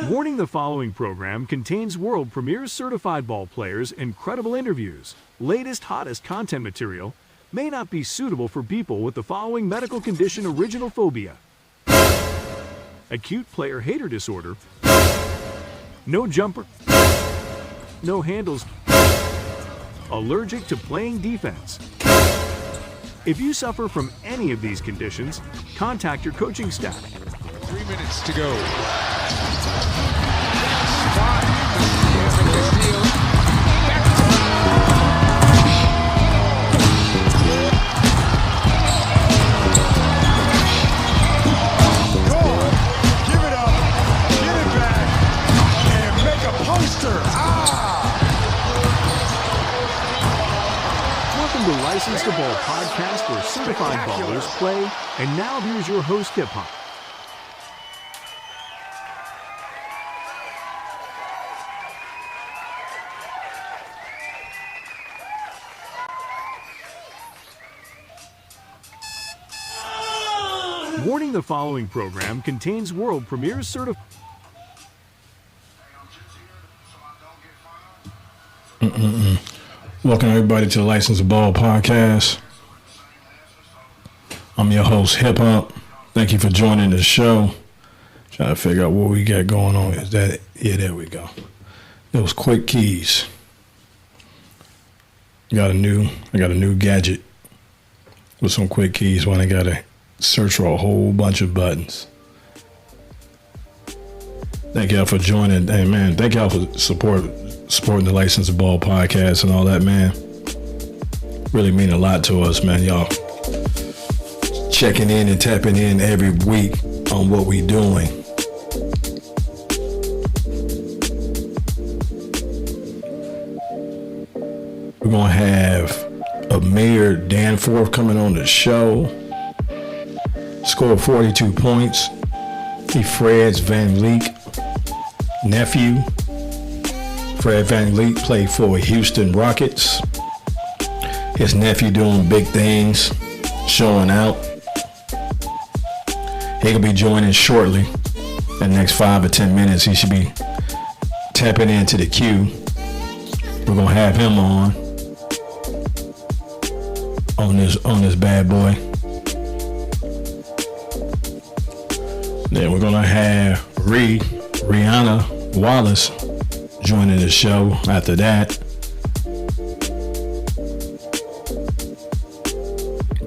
Warning: the following program contains world premiere certified ball players, incredible interviews, latest, hottest content material, may not be suitable for people with the following medical condition: original phobia, acute player hater disorder, no jumper, no handles, allergic to playing defense. If you suffer from any of these conditions, contact your coaching staff. 3 minutes to go. Welcome to License to Ball podcast, where certified ballers play. And now here's your host, Hip Hop. Warning: the following program contains world premiere certified. Welcome everybody to the License to Ball podcast. I'm your host, Hip Hop. Thank you for joining the show. Trying to figure out what we got going on. Is that it? Yeah, there we go. Those quick keys. I got a new gadget with some quick keys when I gotta search for a whole bunch of buttons. Thank y'all for joining. Hey man, thank y'all for supporting the License to Ball podcast and all that, man. Really mean a lot to us, man. Y'all checking in and tapping in every week on what we doing. We're gonna have Amir Danforth coming on the show. Scored 42 points. He Fred Van Leek nephew. Fred Van Leek played for Houston Rockets. His nephew doing big things, showing out. He'll be joining shortly. In the next 5 or 10 minutes, he should be tapping into the queue. We're gonna have him on this bad boy. Then we're gonna have Rihanna Wallace joining the show after that.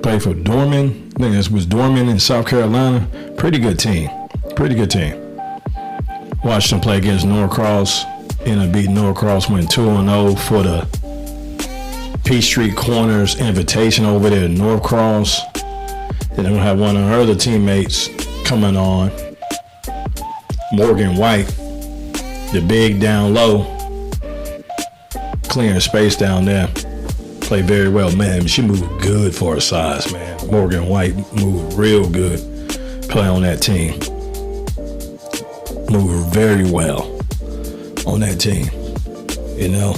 Played for Dorman. I think this was Dorman in South Carolina. Pretty good team. Watched them play against Norcross. Ended up beating Norcross, went 2-0 for the Peachtree Corners Invitational over there in Norcross. Then we'll have one of our other teammates coming on. Morgan White, the big down low, clearing space down there. Played very well, man. She moved good for her size, man. Morgan White moved real good. Play on that team. Moved very well on that team. You know.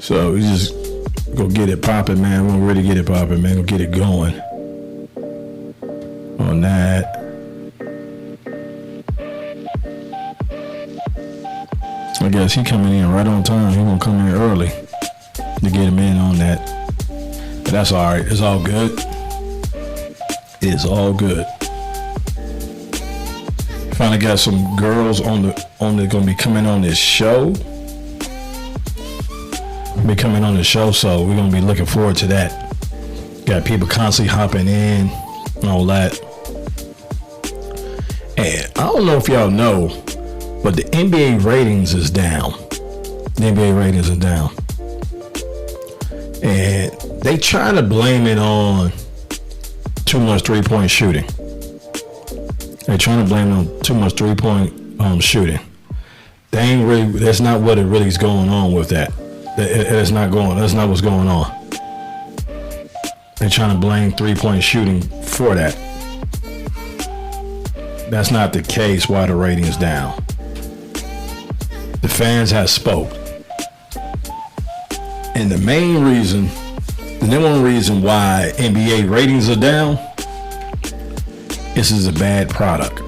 So we just go get it popping, man. We're gonna really get it popping, man. We'll get it going on that. I guess he coming in right on time. He gonna come in early to get him in on that. But that's all right. It's all good. It's all good. Finally got some girls on the gonna be coming on this show. Be coming on the show, so we're gonna be looking forward to that. Got people constantly hopping in and all that. And I don't know if y'all know, but the NBA ratings is down. The NBA ratings are down. And they trying to blame it on too much three-point shooting. They're trying to blame it on too much three-point shooting. They ain't really, that's not what it really is going on with that. That's not what's going on. They're trying to blame three-point shooting for that. That's not the case why the rating is down. The fans have spoke. And the main reason The number one reason why NBA ratings are down, this is a bad product.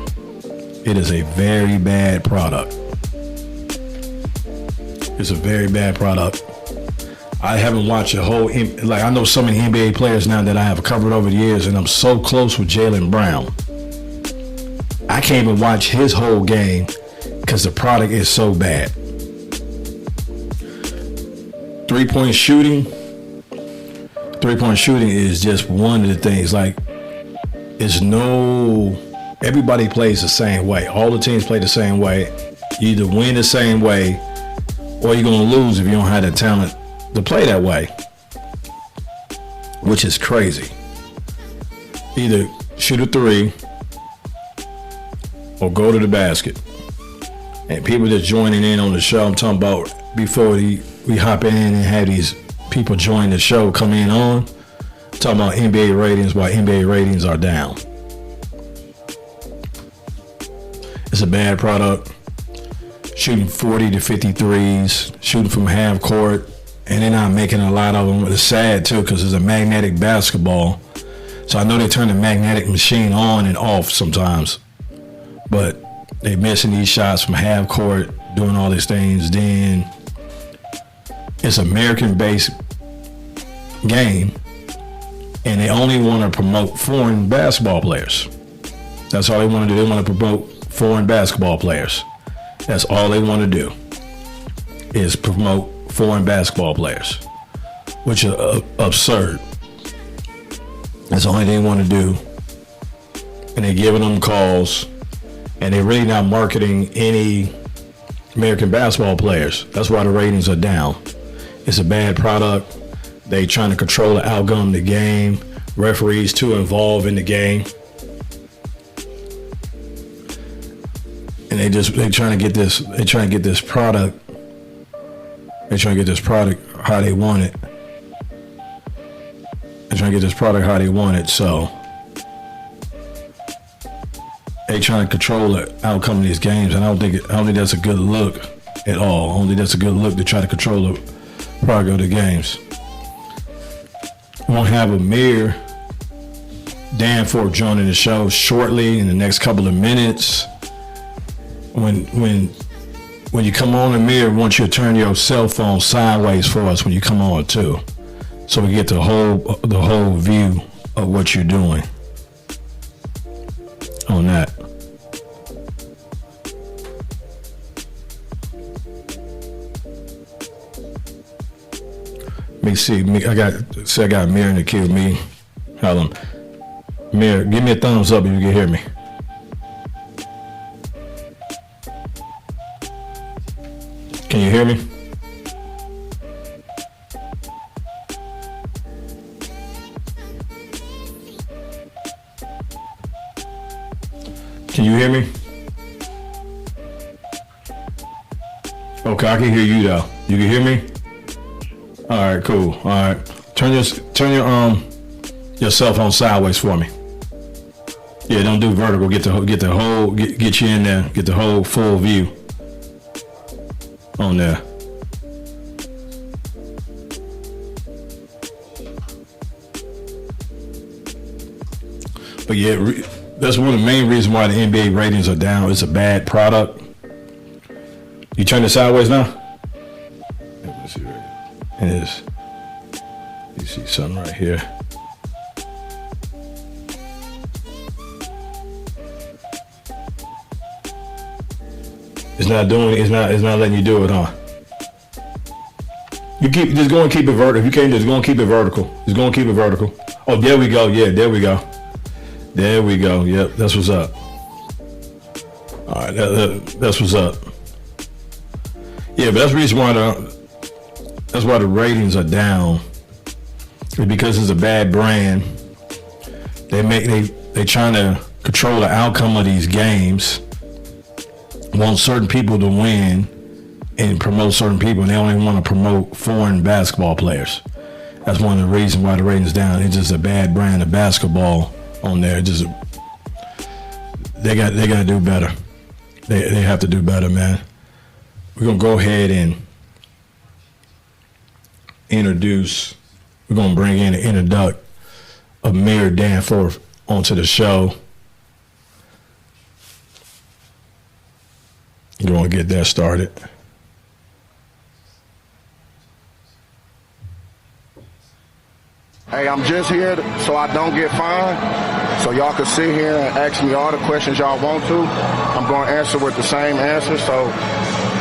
It is a very bad product. It's a very bad product. I haven't watched a whole, I know so many NBA players now that I have covered over the years, and I'm so close with Jaylen Brown. I can't even watch his whole game because the product is so bad. Three-point shooting is just one of the things. Like, everybody plays the same way. All the teams play the same way. You either win the same way or you're going to lose if you don't have the talent to play that way, which is crazy. Either shoot a three or go to the basket. And people that's joining in on the show, I'm talking about before we hop in and have these people join the show, come in on, talking about NBA ratings, why NBA ratings are down. It's a bad product. Shooting 40 to 50 threes, shooting from half court, and they're not making a lot of them. It's sad too because it's a magnetic basketball. So I know they turn the magnetic machine on and off sometimes, but they're missing these shots from half court, doing all these things. Then it's American-based game, and they only want to promote foreign basketball players. That's all they want to do. They want to promote foreign basketball players. That's all they want to do is promote foreign basketball players, which is absurd. That's the only thing they want to do. And they're giving them calls, and they're really not marketing any American basketball players. That's why the ratings are down. It's a bad product. They trying to control the outcome of the game. Referees too involved in the game. And they trying to get this product. They're trying to get this product how they want it. They're trying to get this product how they want it. So they trying to control the outcome of these games, and I don't think that's a good look at all. I don't think that's a good look to try to control the product of the games. We'll have Amir Danforth joining the show shortly in the next couple of minutes. When you come on, Amir, I want you to turn your cell phone sideways for us when you come on too, so we get the whole view of what you're doing on that. Let me see. I got Amir in the queue. Hold on. Amir, give me a thumbs up if you can hear me. Can you hear me? Can you hear me? Okay, I can hear you though. You can hear me? All right, cool. All right, turn your cell phone sideways for me. Yeah, don't do vertical. Get you in there. Get the whole full view on there. But yeah, that's one of the main reasons why the NBA ratings are down. It's a bad product. You turn it sideways now? Let's see right here. It is. You see something right here. It's not letting you do it, huh? Just go and keep it vertical. If you can't, just go and keep it vertical. Just go and keep it vertical. Oh, there we go. Yeah, there we go. There we go. Yep, that's what's up. All right, that's what's up. Yeah, but that's the reason why the ratings are down. It's because it's a bad brand. They trying to control the outcome of these games. Want certain people to win and promote certain people, and they only want to promote foreign basketball players. That's one of the reasons why the ratings down. It's just a bad brand of basketball on there. They got to do better. They have to do better, man. We're gonna go ahead and introduce we're gonna bring in and introduce Amir Danforth onto the show. We're gonna get that started. Hey, I'm just here so I don't get fined, so y'all can sit here and ask me all the questions y'all want to. I'm going to answer with the same answer, so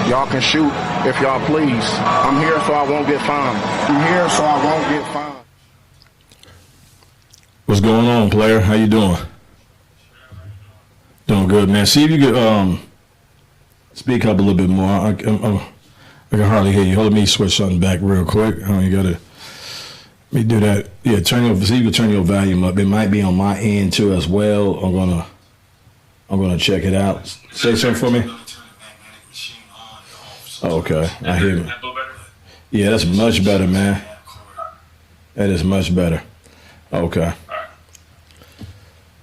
y'all can shoot if y'all please. I'm here so I won't get fined. I'm here so I won't get fined. What's going on, player? How you doing? Doing good, man. See if you could speak up a little bit more. I can hardly hear you. Hold on, let me switch something back real quick. You gotta. Let me do that. Yeah, see if you can turn your volume up. It might be on my end too as well. I'm gonna check it out. Say something for me. Oh, okay, I hear you. Yeah, that's much better, man. That is much better. Okay.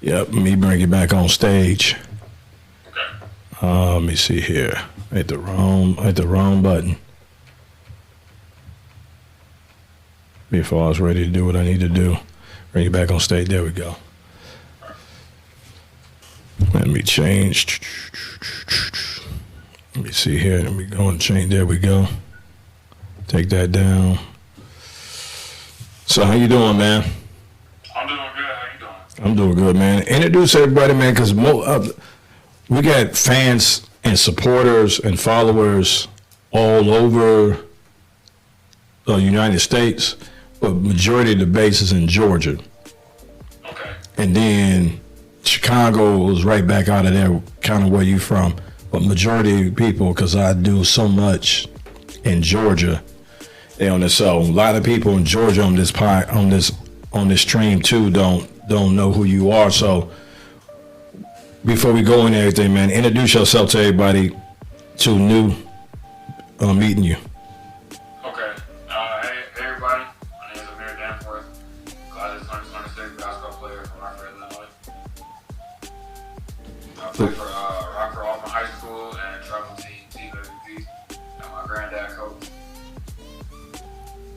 Yep, let me bring it back on stage. Let me see here. I hit the wrong button. Before I was ready to do what I need to do. Bring it back on stage. There we go. Let me change. Let me see here. Let me go and change. There we go. Take that down. So how you doing, man? I'm doing good. How you doing? I'm doing good, man. Introduce everybody, man, because we got fans and supporters and followers all over the United States. But majority of the base is in Georgia. Okay. And then Chicago was right back out of there, kind of where you from. But majority of people, because I do so much in Georgia, they on this. So a lot of people in Georgia on this stream too don't know who you are. So before we go into everything, man, introduce yourself to everybody to new meeting you. Okay. Hey everybody. My name is Amir Danforth. Class of 2026 basketball player from Rockford, Illinois. I played for Rockford Alpha High School and travel team TWP. And my granddad coach.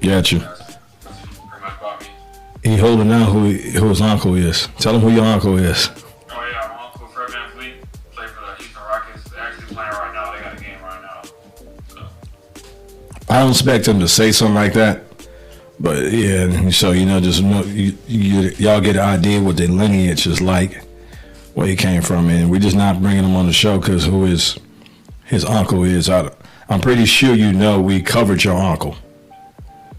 Got you. That's pretty much about me. He holding out who his uncle is. Tell him who your uncle is. Oh yeah, my uncle Fred Van Fleet played for the Houston Rockets. They're actually playing right now. They got a game right now. So. I don't expect him to say something like that, but yeah. So y'all get an idea what their lineage is like, where he came from, and we're just not bringing him on the show because who his uncle is. I'm pretty sure we covered your uncle.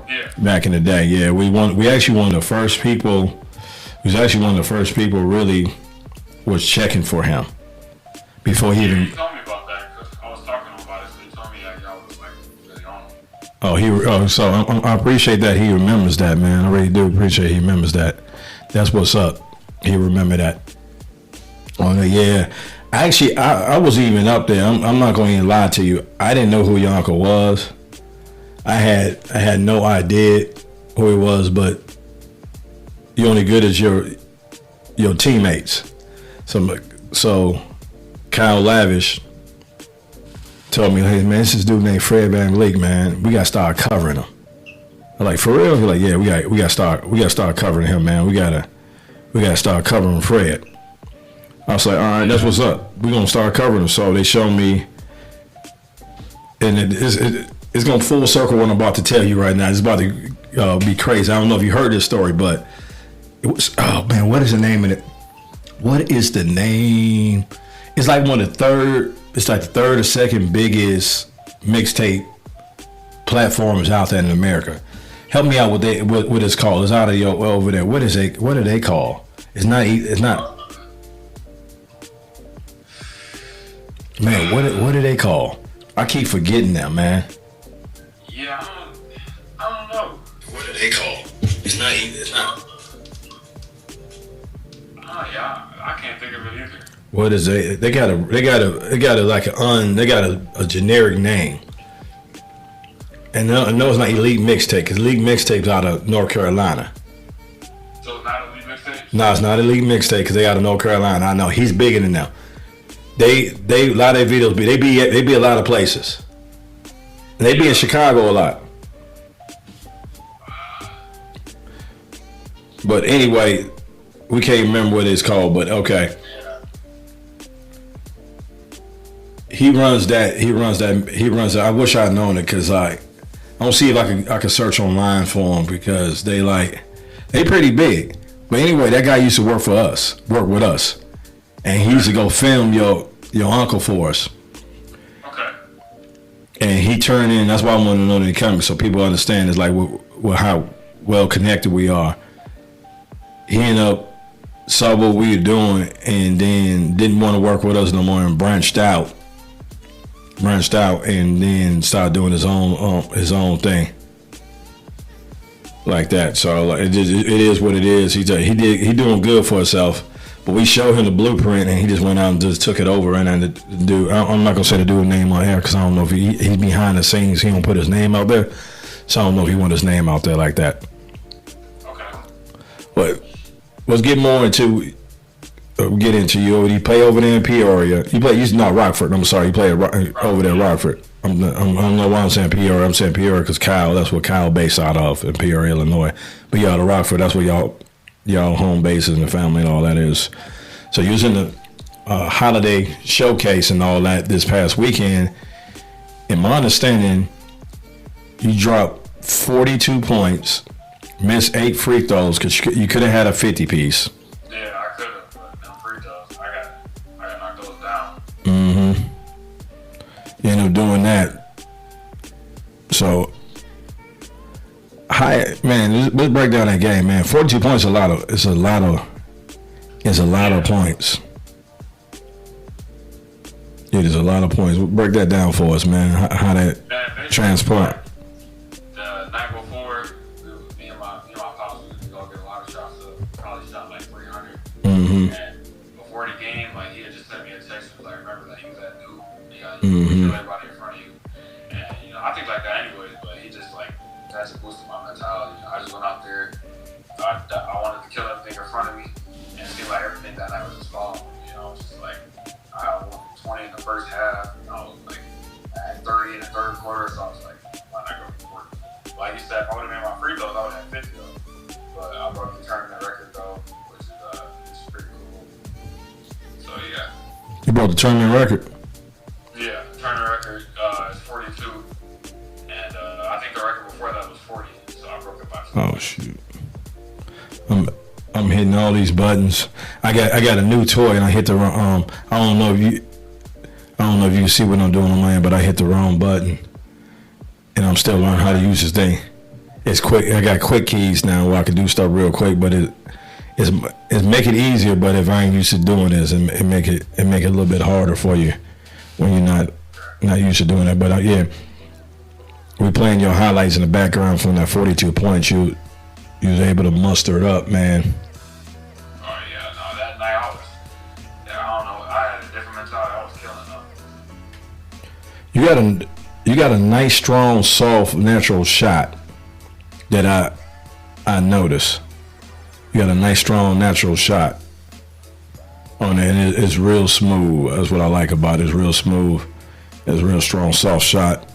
Yeah. Back in the day, yeah. We actually one of the first people. He was actually one of the first people really was checking for him before he even. He told me about that because I was talking to him about it. So he told me that y'all was like really on him. So I appreciate that he remembers that, man. I really do appreciate he remembers that. That's what's up. He remember that. Yeah. Actually, I wasn't even up there. I'm not going to even lie to you. I didn't know who your uncle was. I had no idea who he was, but you're only good as your teammates. So Kyle Lavish told me, hey man, this is dude named Fred Van Leek, man. We gotta start covering him. I'm like, for real? He's like, yeah, we gotta start covering him, man. We gotta start covering Fred. I was like, all right, that's what's up. We're gonna start covering him. So they showed me, and it's gonna full circle what I'm about to tell you right now. It's about to be crazy. I don't know if you heard this story, but it was, oh man, what is the name of it? What is the name? It's like the third or second biggest mixtape platforms out there in America. Help me out with what it's called. It's out of over there. What do they call? It's not. Man, what do they call? I keep forgetting now, man. Yeah, I don't know. What do they call? It's not. Oh yeah, I can't think of it either. What is it? They got a generic name. And I know it's not Elite Mixtape, because Elite Mixtape's out of North Carolina. So it's not Elite Mixtape? No, it's not Elite Mixtape because they out of North Carolina. I know he's bigger than them. They a lot of their videos they be a lot of places. And they be in Chicago a lot. But anyway, we can't remember what it's called, but okay. He runs that. I wish I'd known it because I don't see if I could search online for him because they pretty big. But anyway, that guy used to work with us, and he used to go film your uncle for us. Okay. And he turned in. That's why I want to know the coming so people understand it's like how well connected we are. He ended up saw what we were doing and then didn't want to work with us no more and branched out and then started doing his own thing like that. So like, it is what it is. He doing good for himself, but we showed him the blueprint and he just went out and just took it over. And the dude, I'm not gonna say the dude's name on air because I don't know if he's behind the scenes. He don't put his name out there, so I don't know if he want his name out there like that. Okay. But let's get more into. Get into you. You play over there in Peoria. He's not Rockford. I'm sorry. You play over there in Rockford. I don't know why I'm saying Peoria. I'm saying Peoria because that's what Kyle based out of in Peoria, Illinois. But y'all to Rockford. That's where y'all home bases and family and all that is. So you was in the holiday showcase and all that this past weekend. In my understanding, you dropped 42 points, missed 8 free throws because you could have had a 50 piece. You end up doing that. So, let's break down that game, man. 42 points is a lot of points. It is a lot of points. Break that down for us, man. How that transport. The night before, me and my pops was gonna get a lot of shots up. Probably shot like 300. Mm-hmm. And before the game, like he had just sent me a text. Was like, remember that he was that dude. Mm-hmm. Everybody in front of you. And I think like that anyways. But he just like that's boosted my mentality. I just went out there. I wanted to kill everything in front of me, and it seemed like everything that night was just falling. Just like I won 20 in the first half. I was like I had 30 in the third quarter, so I was like, why not go for it? Like you said, if I would have made my free throws, I would have had 50 though. But I broke the tournament record though, which is pretty cool. So yeah. You broke the tournament record. Yeah, tournament record is 42, and I think the record before that was 40, so I broke it by 2. Oh shoot! I'm hitting all these buttons. I got a new toy and I hit the wrong. I don't know if you see what I'm doing on mine, but I hit the wrong button, and I'm still learning how to use this thing. It's quick. I got quick keys now where I can do stuff real quick, but it's make it easier. But if I ain't used to doing this, it make it a little bit harder for you when you're not used to doing that. But yeah, we playing your highlights in the background from that 42 points. You was able to muster it up, man. Oh yeah, no, that night I don't know, I had a different mentality. I was killing them. You got a nice, strong, soft, natural shot that I noticed. You got a nice, strong, natural shot on it, and it's real smooth. That's what I like about it. It's real smooth. It's a real strong, soft shot.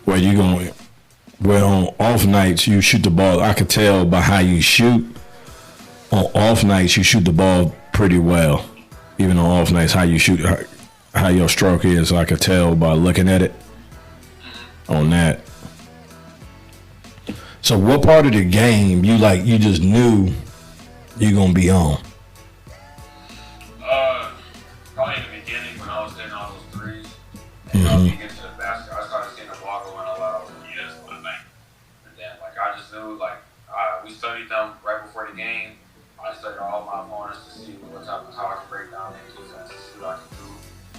Where on off nights you shoot the ball. I could tell by how you shoot. On off nights you shoot the ball pretty well. Even on off nights, how you shoot, how your stroke is, I could tell by looking at it. On that. So what part of the game you just knew you're gonna be on? Probably in the beginning when I was hitting all those threes and I was getting to the basket, I started seeing the ball going a lot over the years one night. And then I just knew we studied them right before the game. I studied all my opponents to see how I can break down their defense, to see what I can do,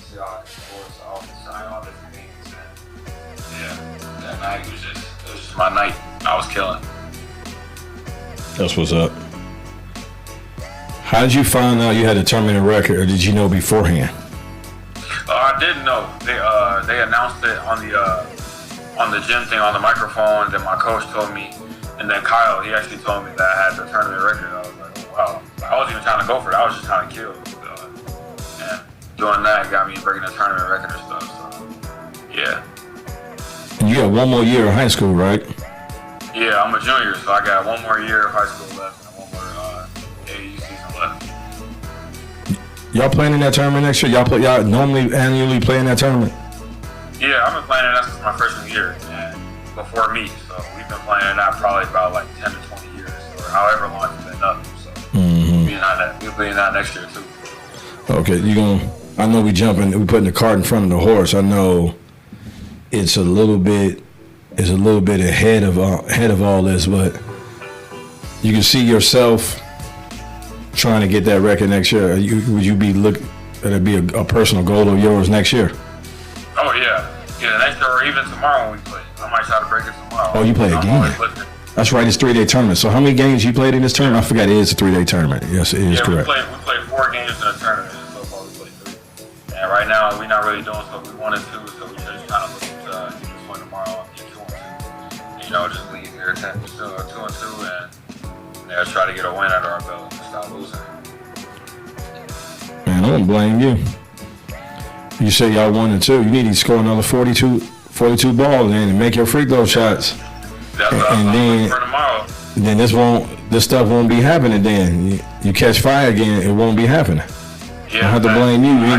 see how I can score, so I was trying all different things. And yeah, that night it was just my night. I was killing. That's what's up. How did you find out you had a tournament record, or did you know beforehand? I didn't know. They announced it on the gym thing on the microphone. Then my coach told me, and then Kyle, he actually told me that I had the tournament record. I was like, oh, wow. I wasn't even trying to go for it. I was just trying to kill. And doing that got me breaking the tournament record and stuff. So yeah. And you got one more year of high school, right? Yeah, I'm a junior, So I got 1 more year of high school left and 1 more AAU season left. Y'all playing in that tournament next year? Y'all normally annually play in that tournament? Yeah, I've been playing in that since my freshman year and before me. So we've been playing in that probably about like 10 to 20 years or however long it's been up. So we'll be in that next year too. Okay, I know we putting the cart in front of the horse. I know it's a little bit ahead of all this, but you can see yourself trying to get that record next year. That'd be a personal goal of yours next year? Oh yeah, next year or even tomorrow when we play. I might try to break it tomorrow. Oh, you play a game? That's right, it's 3-day tournament. So how many games you played in this tournament? I forgot it is a 3-day tournament. Yes, it is correct. We played 4 games in a tournament, and so far we played 3. And right now we're not really doing so we wanted to, so we just kind of looking to get this one tomorrow and get 2-2. Just leave here 2-2 and try to get a win under our belt and stop losing. Man, I don't blame you. You say y'all 1-2. You need to score another 42 balls and make your free throw shots. That's and then for tomorrow. Then this stuff won't be happening. Then you catch fire again, it won't be happening. Yeah, I have to blame you. You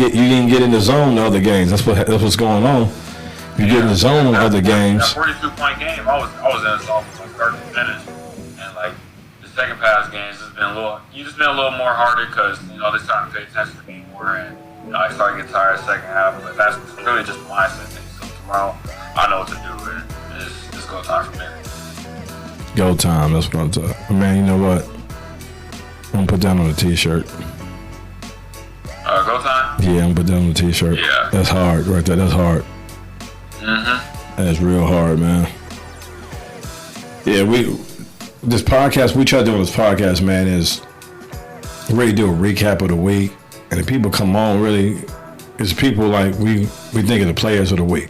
didn't get in the zone the other games. That's what's going on. You get in the zone on other games. That 42-point game, I was in the zone from start to finish, and like the second pass games has been a little more harder because they're starting to pay attention to me more, and I started to get tired second half. But that's really just a mindset thing. So tomorrow, I know what to do, and it's go time from there. Go time. That's what I'm talking. Man, you know what? I'm gonna put that on a t-shirt. Go time? Yeah, I'm gonna put that on a t-shirt. Yeah. That's hard right there. That's hard. That's real hard, man. Yeah, we try doing this podcast, man, is really do a recap of the week. And if people come on, really, it's people like we think of the players of the week.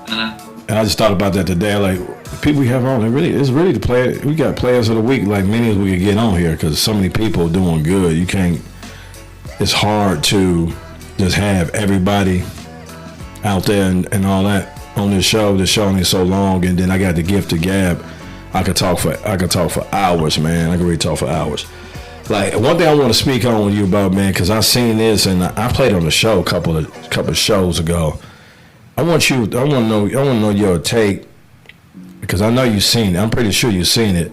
And I just thought about that today. Like, the people we have on, it's really the player. We got players of the week, like many as we could get on here, because so many people doing good. You can't. It's hard to just have everybody out there and all that on this show. The show only so long, and then I got the gift of gab. I could talk for hours, man. I could really talk for hours. Like, one thing I want to speak on with you about, man, because I seen this and I played on the show a couple of shows ago. I want to know your take, because I know you've seen it. I'm pretty sure you've seen it,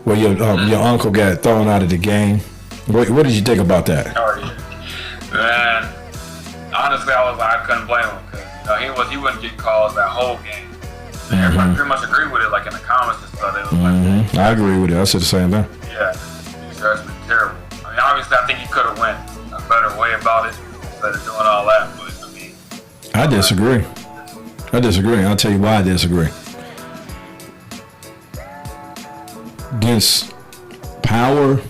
where your uncle got thrown out of the game. What did you think about that? Man, honestly, I couldn't blame him, because he wouldn't get calls that whole game. Everybody pretty much agreed with it, like in the comments and stuff. They was like, I agree with it. I said the same thing. Yeah, these guys been terrible. I mean, obviously, I think he could have went a better way about it instead of doing all that. But I disagree. I'll tell you why I disagree. Against power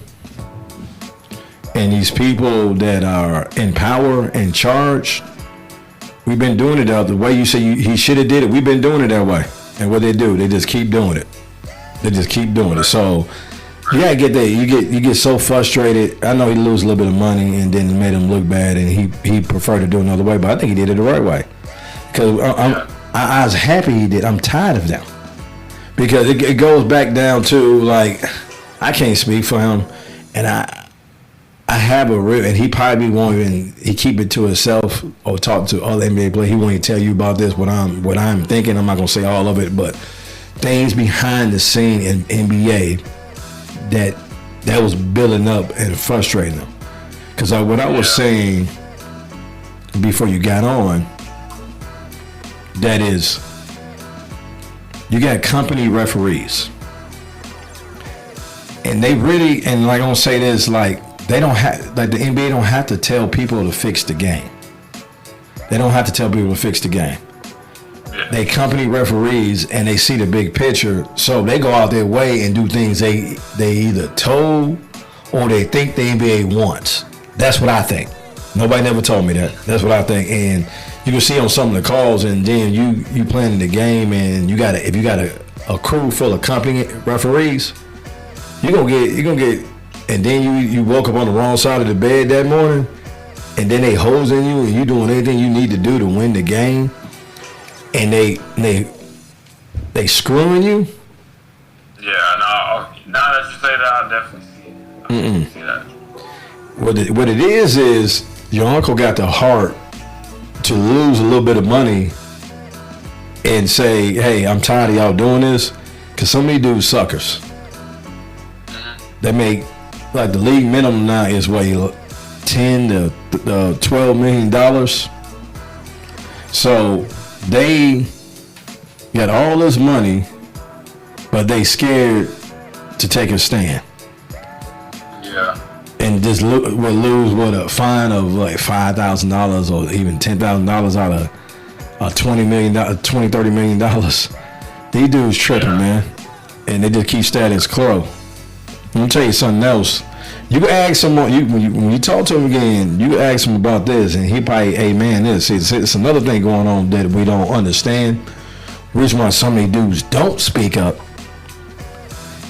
and these people that are in power and charge, we've been doing it the way you say he should have did it. We've been doing it that way. And what they do, they just keep doing it. So you gotta get there. You get so frustrated. I know he lose a little bit of money and then it made him look bad, and he preferred to do it another way. But I think he did it the right way, because I was happy he did. I'm tired of them, because it goes back down to, like, I can't speak for him, and I have a real, and he probably won't even, he keep it to himself or talk to other NBA players. He won't even tell you about this, what I'm thinking. I'm not gonna say all of it, but things behind the scene in NBA that was building up and frustrating them. Because what I was saying before you got on, that is, you got company referees, and they really, and like I'm gonna say this, like, they don't have, like, the NBA don't have to tell people to fix the game. They don't have to tell people to fix the game. They company referees, and they see the big picture, so they go out their way and do things they either told or they think the NBA wants. That's what I think. Nobody never told me that. That's what I think. And you can see on some of the calls, and then you playing the game, and if you got a crew full of company referees, you're gonna get, and then you woke up on the wrong side of the bed that morning, and then they hosing you, and you doing anything you need to do to win the game, and they screwing you. Now that you say that, I definitely see it. I definitely see that. What it is your uncle got the heart to lose a little bit of money and say, hey, I'm tired of y'all doing this. Because some of these dudes suckers. They make, like, the league minimum now is what, $10 to $12 million. So they got all this money, but they scared to take a stand. Yeah. And just will lose with a fine of like $5,000 or even $10,000 out of $20 million, $30 million. These dudes tripping, man, and they just keep status quo. Let me tell you something else. You can ask someone when you talk to him again. You can ask him about this, and he probably, hey man, it's another thing going on that we don't understand. Reason why some of these dudes don't speak up.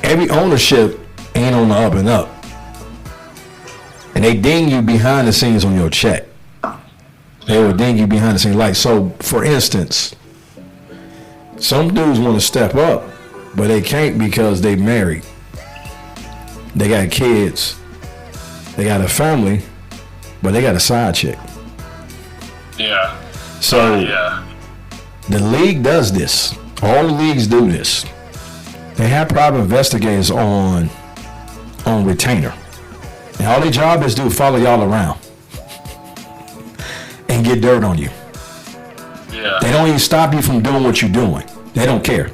Every ownership ain't on the up and up. And they ding you behind the scenes on your check. They will ding you behind the scenes. Like, so, for instance, some dudes want to step up, but they can't because they married. They got kids. They got a family, but they got a side chick. Yeah. So, the league does this. All the leagues do this. They have private investigators on retainer. And all their job is to follow y'all around and get dirt on you. Yeah. They don't even stop you from doing what you're doing. They don't care.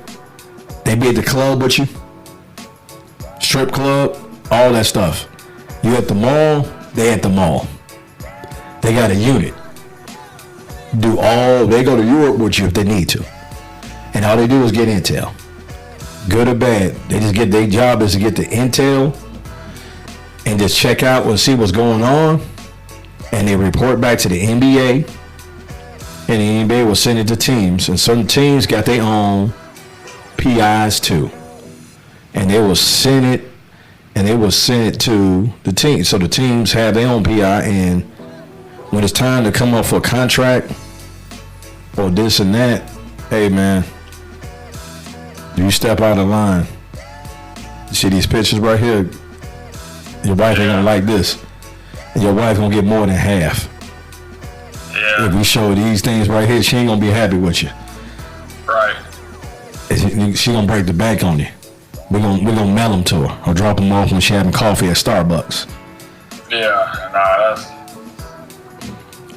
They be at the club with you, strip club, all that stuff. You at the mall, they at the mall. They got a unit. They go to Europe with you if they need to. And all they do is get intel. Good or bad. Their job is to get the intel and just check out and see what's going on, and they report back to the NBA, and the NBA will send it to teams, and certain teams got their own PIs too, and they will send it to the team. So the teams have their own PI, and when it's time to come up for a contract or this and that, hey man, you step out of line. You see these pictures right here? Your wife ain't gonna like this. And your wife gonna get more than half. Yeah. If we show these things right here, she ain't gonna be happy with you. Right. She gonna break the bank on you. We're gonna mail them to her or drop them off when she having coffee at Starbucks. Yeah, nah,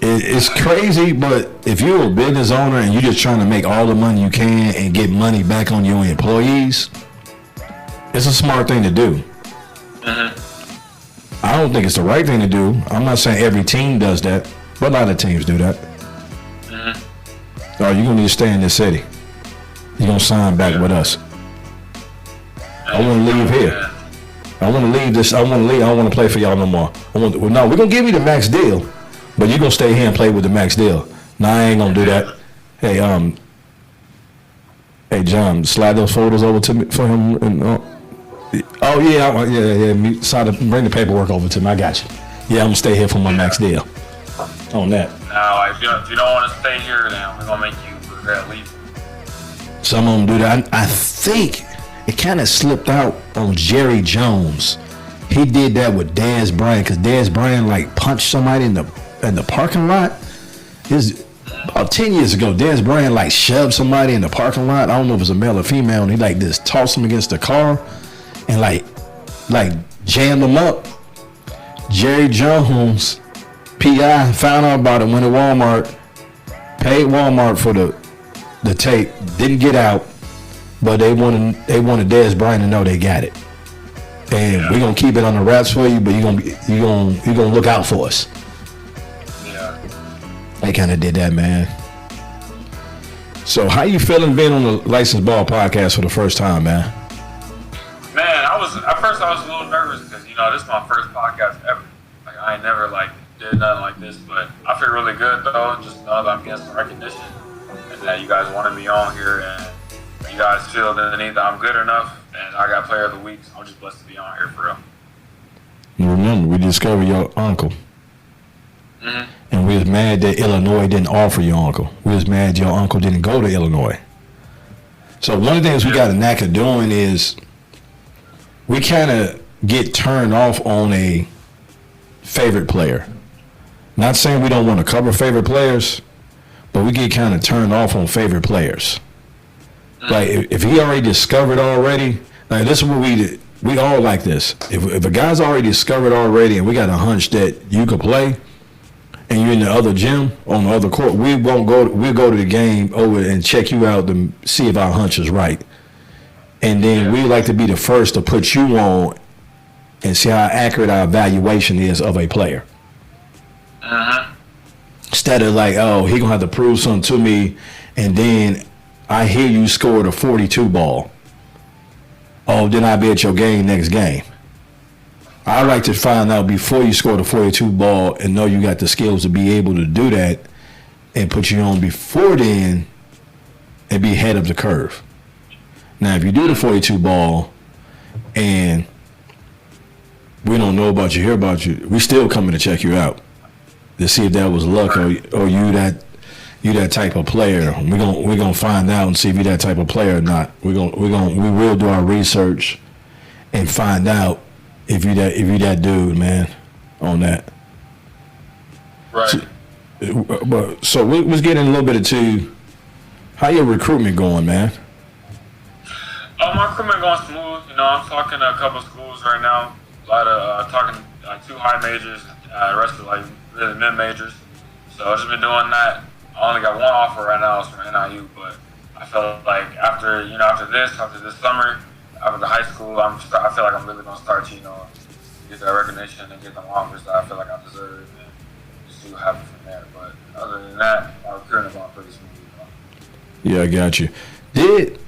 It's crazy, but if you're a business owner and you're just trying to make all the money you can and get money back on your employees, it's a smart thing to do. I don't think it's the right thing to do. I'm not saying every team does that, but a lot of teams do that. Or you're gonna need to stay in this city. You're gonna sign back with us. I want to leave here. I want to leave this. I want to leave. I don't want to play for y'all no more. No, we're gonna give you the max deal, but you're gonna stay here and play with the max deal. No, I ain't gonna do that. Hey, John, slide those photos over to me for him. And, oh yeah. Bring the paperwork over to me. I got you. Yeah, I'm gonna stay here for my max deal. On that. Now, if you don't want to stay here, then we're gonna make you regret leaving. Some of them do that. I think it kind of slipped out on Jerry Jones. He did that with Dez Bryant because Dez Bryant like punched somebody in the parking lot. About 10 years ago, Dez Bryant like shoved somebody in the parking lot. I don't know if it was a male or female, and he like just tossed him against the car and like jammed him up. Jerry Jones, PI, found out about it, went to Walmart, paid Walmart for the tape, didn't get out, but they wanted Dez Bryant to know they got it. And we're gonna keep it on the wraps for you, but you're gonna look out for us. Yeah. They kind of did that, man. So how you feeling being on the Licensed Ball podcast for the first time, man? Man, at first I was a little nervous because this is my first podcast ever. Like I ain't never did nothing like this, but I feel really good though. Just know that I'm getting some recognition and that you guys wanted me on here, and you guys feel the need that I'm good enough, and I got Player of the Week. So I'm just blessed to be on here for real. You remember we discovered your uncle, and we was mad that Illinois didn't offer your uncle. We was mad your uncle didn't go to Illinois. So one of the things we got a knack of doing is we kind of get turned off on a favorite player. Not saying we don't want to cover favorite players, but we get kind of turned off on favorite players. Like if he already discovered already, like this is what we all like this. If a guy's already discovered already and we got a hunch that you could play, and you're in the other gym on the other court, we'll go to the game over and check you out to see if our hunch is right. And then we like to be the first to put you on and see how accurate our evaluation is of a player. Instead of like, oh, he gonna have to prove something to me, and then I hear you scored a 42 ball. Oh, then I'll be at your game next game. I like to find out before you score the 42 ball and know you got the skills to be able to do that and put you on before then and be ahead of the curve. Now, if you do the 42 ball and we don't know about you, hear about you, we still coming to check you out to see if that was luck or you that type of player. We're gonna find out and see if you that type of player or not. We will do our research and find out if you that dude, man, on that. Right. So let's get in a little bit into how your recruitment going, man. My recruitment going smooth. You know, I'm talking to a couple schools right now. A lot of talking two high majors, the rest of like really mid majors. So I've just been doing that. I only got one offer right now. It's from NIU, but I felt like after this summer, after the high school, I feel like I'm really gonna start to get that recognition and get them offers that I feel like I deserve, and just see what happens from there. But other than that, my recruiting going pretty smooth. Yeah, I got you. Did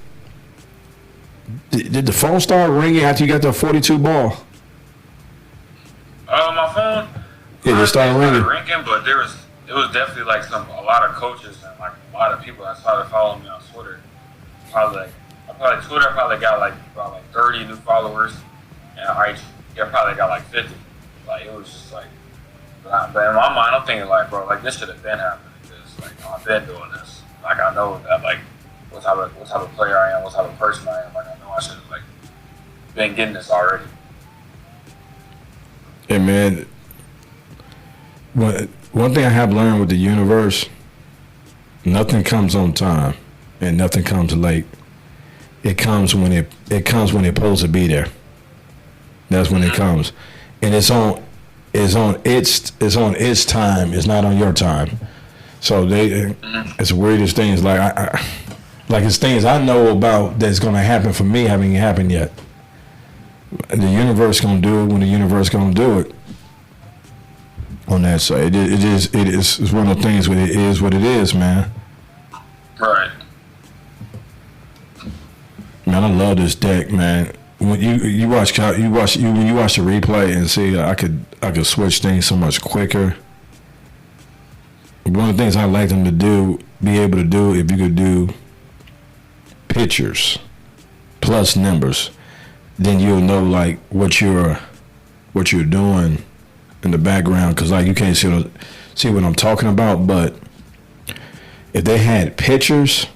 the phone start ringing after you got that 42 ball? My phone. Yeah, it started ringing. But it was definitely like a lot of coaches and like a lot of people that started following me on Twitter. Twitter probably got like about 30 new followers, and IG probably got like 50. Like it was just like, but in my mind, I'm thinking like, bro, like this should have been happening because like I've been doing this. Like I know that like what type of player I am, what type of person I am. Like I know I should have like been getting this already. Hey man, one thing I have learned with the universe, nothing comes on time and nothing comes late. It comes when it's supposed to be there. That's when it comes, and it's on its time. It's not on your time. So it's the weirdest things. Like like it's things I know about that's gonna happen for me haven't happened yet. The universe gonna do it when the universe gonna do it. On that side, it's one of the things where it is what it is, man. Right. Man, I love this deck, man. When you watch the replay and see, I could switch things so much quicker. One of the things I like them to be able to do, if you could do pictures plus numbers, then you'll know like what you're doing in the background, because like you can't see what I'm talking about. But if they had pictures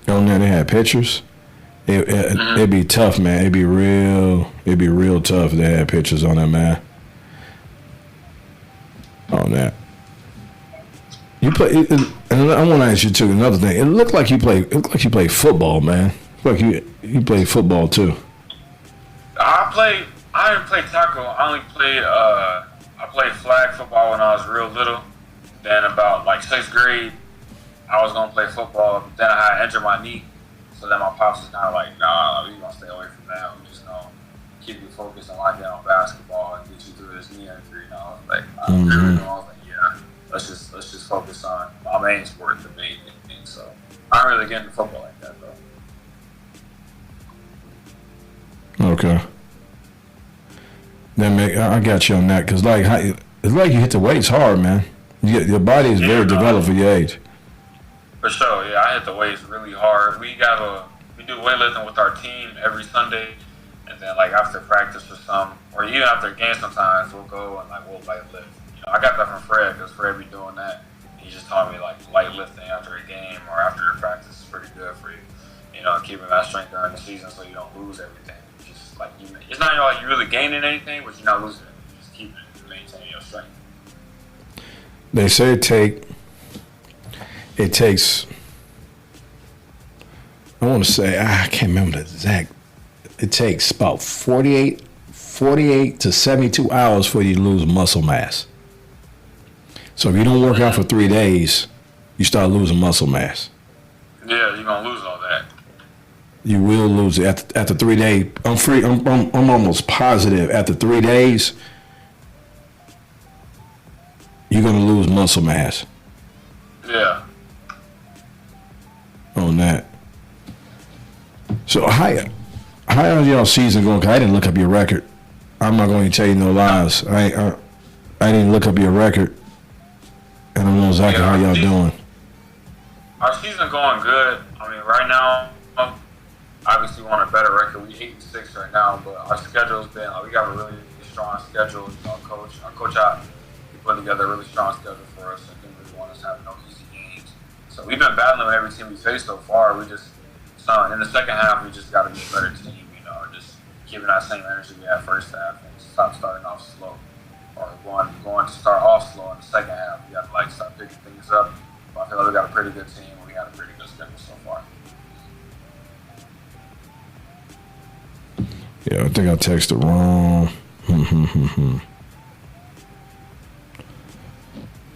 on there, they had pictures. It'd be tough, man. It'd be real tough if they had pictures on that, man. On that. You play, and I want to ask you too. Another thing, it looked like you play football, man. Like you play football too. I didn't play tackle. I played flag football when I was real little. Then about like 6th grade, I was gonna play football. Then I had injured my knee, so then my pops was kind of like, "Nah, we gonna stay away from that. We just gonna keep you focused and lock in on basketball and get you through this knee injury." And I was like, I was like, "Yeah, let's just focus on my main sport, the main thing." So I don't really get into football like that, though. Okay. I got you on that, because like it's like you hit the weights hard, man. Your body is very developed for your age. For sure, yeah. I hit the weights really hard. We do weightlifting with our team every Sunday, and then like after practice or even after a game, sometimes we'll go and like we'll light lift. I got that from Fred, because Fred be doing that. He just taught me like light lifting after a game or after a practice is pretty good for you. keeping that strength during the season so you don't lose everything. Just like it's not like you're really gaining anything, but you're not losing it. You're just keeping it, maintaining your strength. They say it takes. I want to say I can't remember the exact. It takes about 48 to 72 hours for you to lose muscle mass. So if you don't work out for 3 days, you start losing muscle mass. Yeah, you're gonna lose all that. You will lose it after 3 days. I'm almost positive after 3 days, you're gonna lose muscle mass. Yeah. On that. So how y'all season going? 'Cause I didn't look up your record. I'm not going to tell you no lies. I didn't look up your record, and I don't know exactly how y'all doing. Our season going good. I mean, right now, obviously we want a better record. We 8-6 right now, but our schedule's been we got a really strong schedule. Our coach out, he put together a really strong schedule for us, and didn't really want us to have no easy games. So we've been battling with every team we faced so far. In the second half, we just got to be a better team. Just keeping that same energy we had first half and stop starting off slow, or going to start off slow in the second half. We got to start picking things up. But I feel like we got a pretty good team. We got a pretty good schedule so far. Yeah, I think I texted wrong.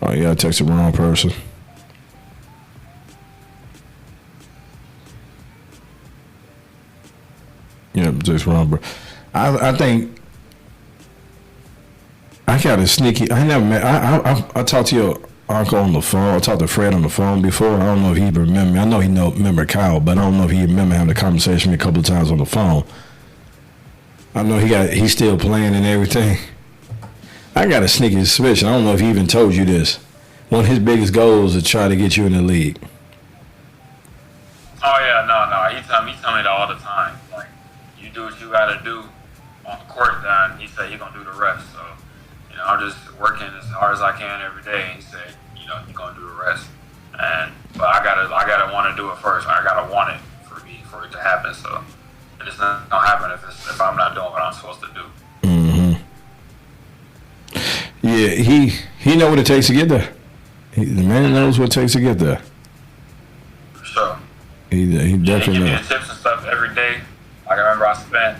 Oh yeah, I texted the wrong person. Yeah, just wrong, bro. I think I got a sneaky. I never met. I talked to your uncle on the phone. I talked to Fred on the phone before. I don't know if he remember me. I know he remember Kyle, but I don't know if he remember having a conversation with me a couple of times on the phone. I know he's still playing and everything. I got a sneaky suspicion. I don't know if he even told you this. One of his biggest goals is to try to get you in the league. Oh yeah, no. He tell me that all the time. Like, you do what you gotta do on the court, then he said he's gonna do the rest. So, I'm just working as hard as I can every day. And he said, you're gonna do the rest. But I gotta want to do it first. I gotta want it for it to happen. So it's not gonna happen if I'm not doing what I'm supposed to do. Mm-hmm. Yeah, he know what it takes to get there. The man knows what it takes to get there. For sure. He definitely He give me knows. the tips and stuff every day. Like, I remember I spent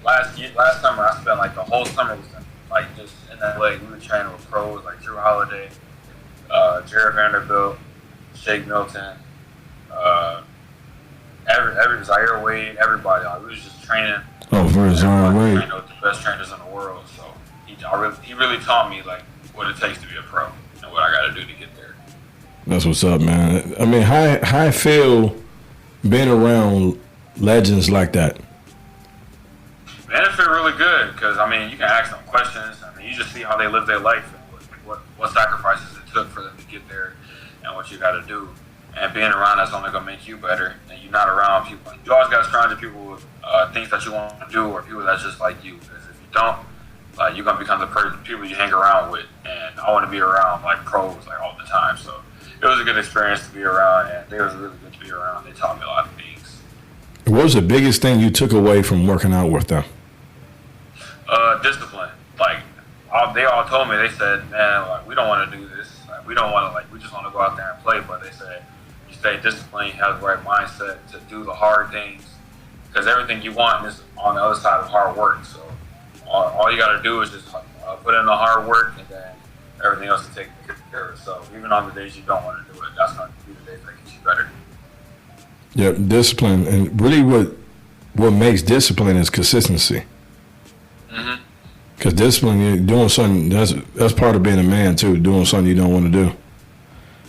last summer, I spent the whole summer with him. Just in that way, we were training with pros like Drew Holiday, Jared Vanderbilt, Shake Milton, every Zaire Wade, everybody. We was just training. Oh, for Zaire Wade. Training with the best trainers in the world. So he really taught me what it takes to be a pro and what I got to do to get there. That's what's up, man. I mean, how I feel being around legends like that. Man, it feel really good because you can ask them questions. You just see how they live their life and what sacrifices it took for them to get there and what you got to do. And being around that's only gonna make you better. And you're not around people. You always got to surround people with things that you want to do or people that's just like you. Because if you don't, you're gonna become the people you hang around with. And I want to be around pros all the time. So it was a good experience to be around, and they was really good to be around. They taught me a lot of things. What was the biggest thing you took away from working out with them? Discipline. They all told me, they said, man, we don't want to do this. We don't want to, we just want to go out there and play. But they said, you stay disciplined, you have the right mindset to do the hard things. Because everything you want is on the other side of hard work. So all you got to do is just put in the hard work, and then everything else is taken care of. So even on the days you don't want to do it, that's going to be the days that get you better. Yeah, discipline. And really what makes discipline is consistency. Mm-hmm. Because discipline, you're doing something, that's part of being a man too, doing something you don't want to do.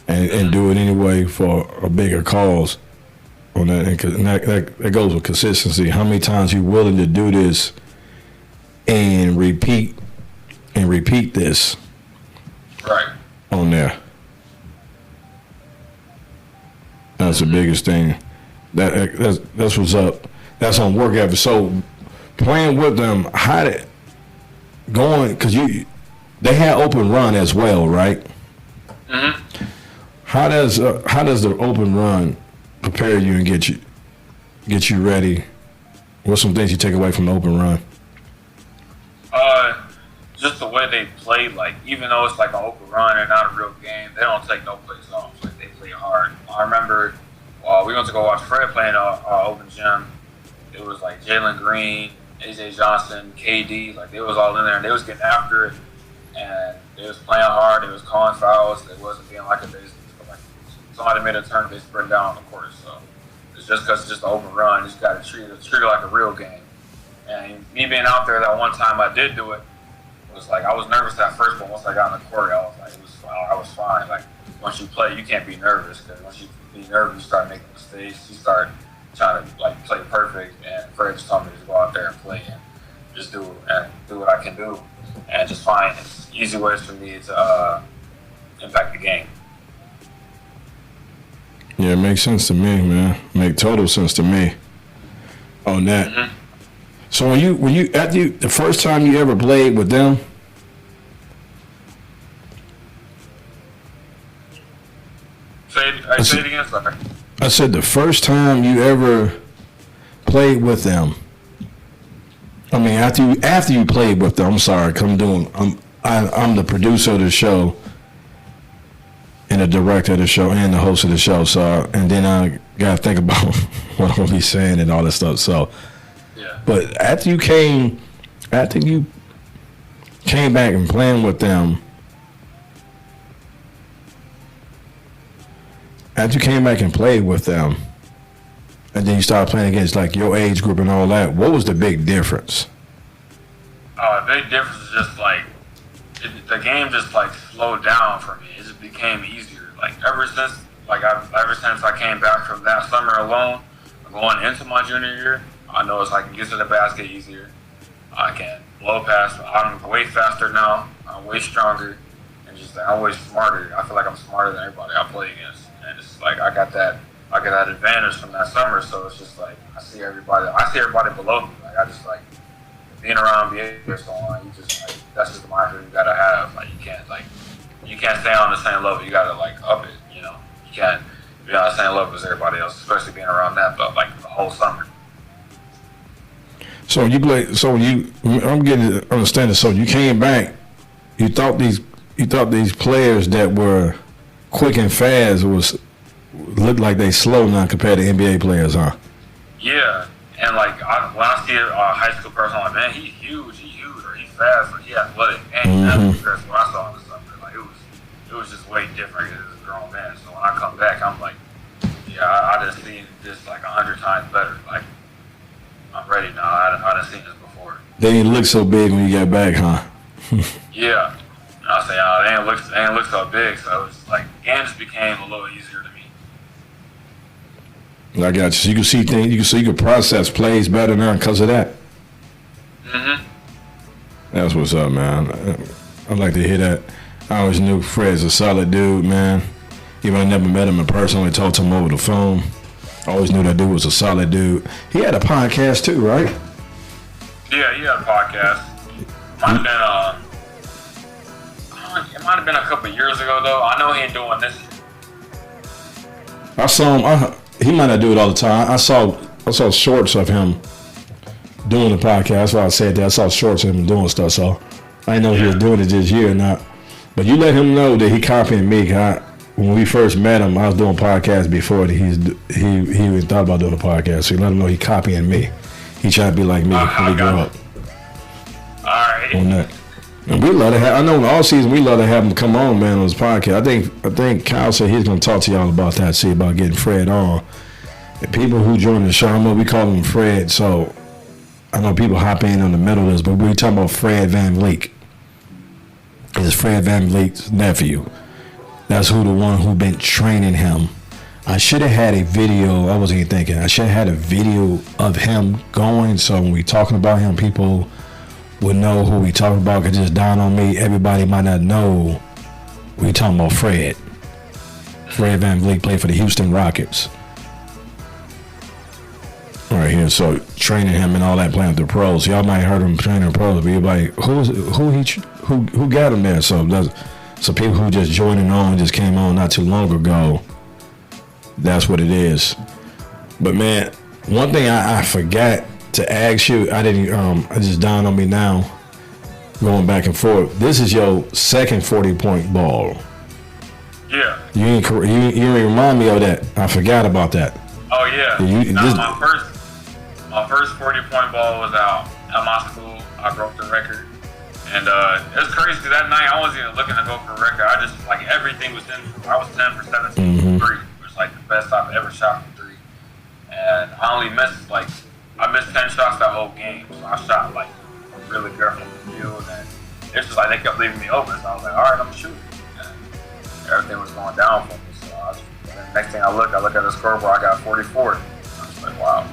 And do it anyway for a bigger cause. On that, and that goes with consistency. How many times you willing to do this and repeat this right on there. That's the biggest thing. That's what's up. That's on work effort. So playing with them, because they had open run as well, right? Mm-hmm. How does the open run prepare you and get you ready? What's some things you take away from the open run? Just the way they play, like, even though it's like an open run and not a real game, they don't take no plays off. Like, they play hard. I remember we went to go watch Fred play in our open gym. It was like Jalen Green, AJ Johnson, KD, like, they was all in there, and they was getting after it, and they was playing hard. They was calling fouls. It wasn't being like like somebody made a turn, they sprint down on the court. So it's just because it's just an open run. You just got to treat it like a real game. And me being out there that one time I did do it, was like, I was nervous at first, but once I got in the court, I was fine. Like, once you play, you can't be nervous, because once you be nervous, you start making mistakes. You start trying to, like, play perfect. And Fred just told me to go out there and play and just do what I can do, and just find easy ways for me to impact the game. Yeah, it makes sense to me, man. Make total sense to me on that. Mm-hmm. So when you the first time you ever played with them? Say it again, sorry. I said the first time you ever played with them. I mean, after you played with them. I'm sorry, I'm the producer of the show and the director of the show and the host of the show. So and then I gotta think about what I'm gonna be saying and all that stuff. So. But after you came back and playing with them, after you came back and played with them, and then you started playing against like your age group and all that, what was the big difference? The big difference is just like the game just like slowed down for me. It just became easier. Like ever since I came back from that summer alone, going into my junior year, I noticed I can get to the basket easier. I can blow past. I'm way faster now. I'm way stronger, and just I'm way smarter. I feel like I'm smarter than everybody I play against, and it's like I got that advantage from that summer. So it's just like I see everybody below me. Like I just like being around NBA or so on. You just like that's just the mindset you gotta have. Like you can't stay on the same level. You gotta like up it. You know, you can't be on the same level as everybody else, especially being around that. But like the whole summer. So you play. So I'm getting to understand it. So you came back. You thought these players that were quick and fast looked like they slow now compared to NBA players, huh? Yeah, and like when I see a high school person, I'm like, man, he's huge, or he's fast, or he's athletic, and that's what I saw in the summer. Like it was just way different as a grown man. So when I come back, I'm like, yeah, I just seen this like 100 times better. Like. I'm ready now. I done seen this before. They didn't look so big when you got back, huh? Yeah. And I say, they ain't look so big. So it's like games became a little easier to me. I got you. So you can see things. You can process plays better now because of that. Mhm. That's what's up, man. I'd like to hear that. I always knew Fred's a solid dude, man. Even I never met him in person. Only talked to him over the phone. I always knew that dude was a solid dude. He had a podcast too, right? Yeah, he had a podcast. It might have been a couple of years ago though. I know he ain't doing this. I saw him. He might not do it all the time. I saw shorts of him doing the podcast. That's why I said that. I saw shorts of him doing stuff. So I didn't know if he was doing it this year or not. But you let him know that he copying me. When we first met him, I was doing podcasts before he even thought about doing a podcast. So you let him know he copying me. He trying to be like me when he grew up. All right. On that. And we love to have. I know in all season we love to have him come on, man, on his podcast. I think Kyle said he's gonna talk to y'all about that. See about getting Fred on. And people who join the show, I know we call him Fred. So I know people hop in on the middle of this, but we talking about Fred VanVleet. It's Fred VanVleet's nephew. That's the one who been training him. I should have had a video. I wasn't even thinking. I should have had a video of him going. So when we talking about him, people would know who we talking about. Cause just dawn on me, everybody might not know we talking about Fred. Fred VanVleet played for the Houston Rockets. Right here, so training him and all that, playing with the pros. Y'all might heard him training the pros, but everybody who got him there. So people who just joining on, just came on not too long ago, That's what it is. But man, one thing I forgot to ask you, it just dawned on me now, going back and forth. This is your second 40-point ball. Yeah. You ain't remind me of that. I forgot about that. Oh yeah. My first 40-point ball was out at my school. I broke the record, and it was crazy because that night I wasn't even looking to go for a record. I just like everything was in. I was 10 for 17 from three, which is like the best I've ever shot from three. And I only missed I missed 10 shots that whole game. So I shot like really good from the field, and it's just like they kept leaving me open. So I was like, all right, I'm shooting. And everything was going down for me. So the next thing I look at the scoreboard, I got 44. I was like, wow.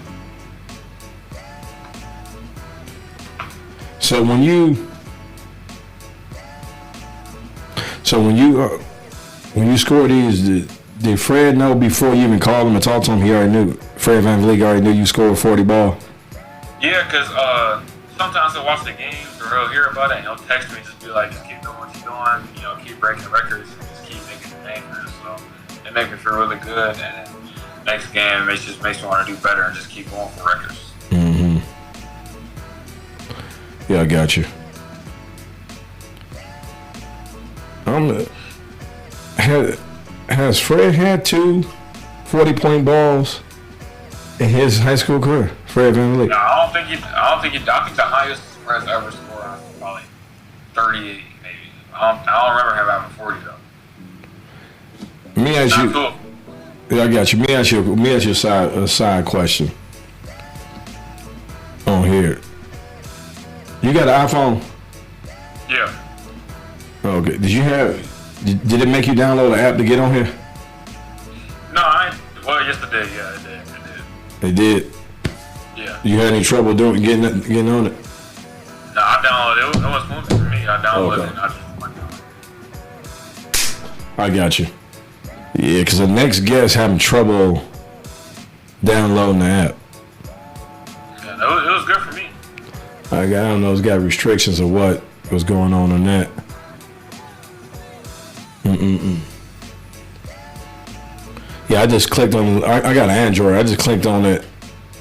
So when you score these, did Fred know before you even called him and talked to him? He already knew. Fred VanVleet already knew you scored a 40 ball. Yeah, because sometimes he'll watch the games or he'll hear about it and he'll text me and just be like, just keep doing what you're doing, keep breaking records, and just keep making the bangers. So it makes me feel really good, and next game it just makes me want to do better and just keep going for records. Yeah, I got you. Has Fred had two 40-point balls in his high school career? Fred VanVleet. No, I think the highest Fred's ever scored was probably 38, maybe. I don't remember him having 40 though. Let me ask you. Cool. Yeah, I got you. Let me ask you a side question. On here. You got an iPhone? Yeah. Okay. Did it make you download an app to get on here? No, yes it did. Yeah, it did. It did? Yeah. You had any trouble getting on it? No, I downloaded it. It was smooth for me. I downloaded it and I just went down. I got you. Yeah, because the next guest having trouble downloading the app. Yeah, it was good for me. I don't know. It's got restrictions of what was going on that. Yeah, I just clicked on. I got an Android. I just clicked on it.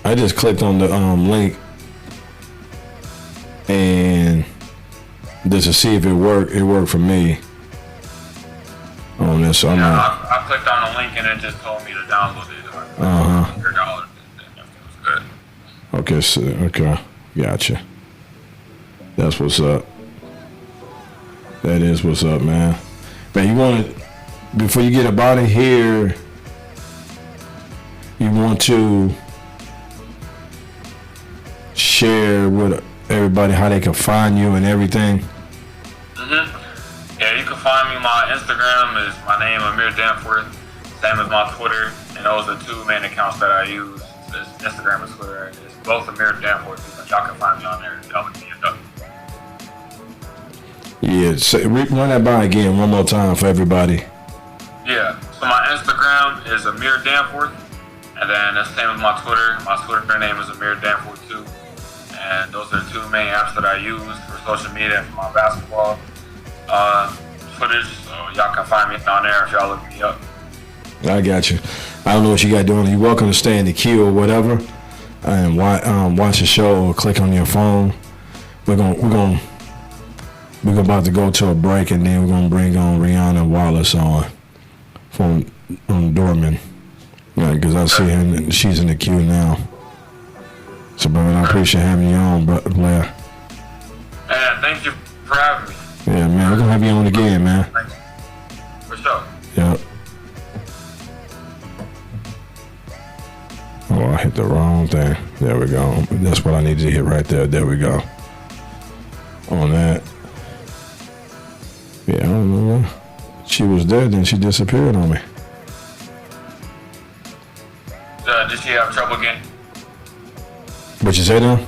I just clicked on the link, and just to see if it worked. It worked for me. On this, so I clicked on the link and it just told me to download it. $100. It was good. Okay, gotcha. That's what's up. That is what's up, man. Man, you want to, before you get up out of here, you want to share with everybody how they can find you and everything? Yeah, you can find me. My Instagram is my name, Amir Danforth. Same as my Twitter. And those are the two main accounts that I use. It's Instagram and Twitter. It's both Amir Danforth. Y'all can find me on there. Y'all look me up. Yeah, run that by again one more time for everybody. Yeah, so my Instagram is Amir Danforth, and then the same as my Twitter. My Twitter name is Amir Danforth too, and those are the two main apps that I use for social media and for my basketball footage. So y'all can find me down there if y'all look me up. I got you. I don't know what you got doing. You're welcome to stay in the queue or whatever, and watch the show or click on your phone. We're about to go to a break, and then we're gonna bring on Rihanna Wallace on from Dorman. Yeah, because I see her and she's in the queue now. So, brother, I appreciate having you on, brother Blair. Man, thank you for having me. Yeah, man, we're gonna have you on again, man. Thanks. For sure. Yep. Oh, I hit the wrong thing. There we go. That's what I needed to hit right there. There we go. On that. Yeah, I don't know. She was there, then she disappeared on me. Did she have trouble getting? What you say now?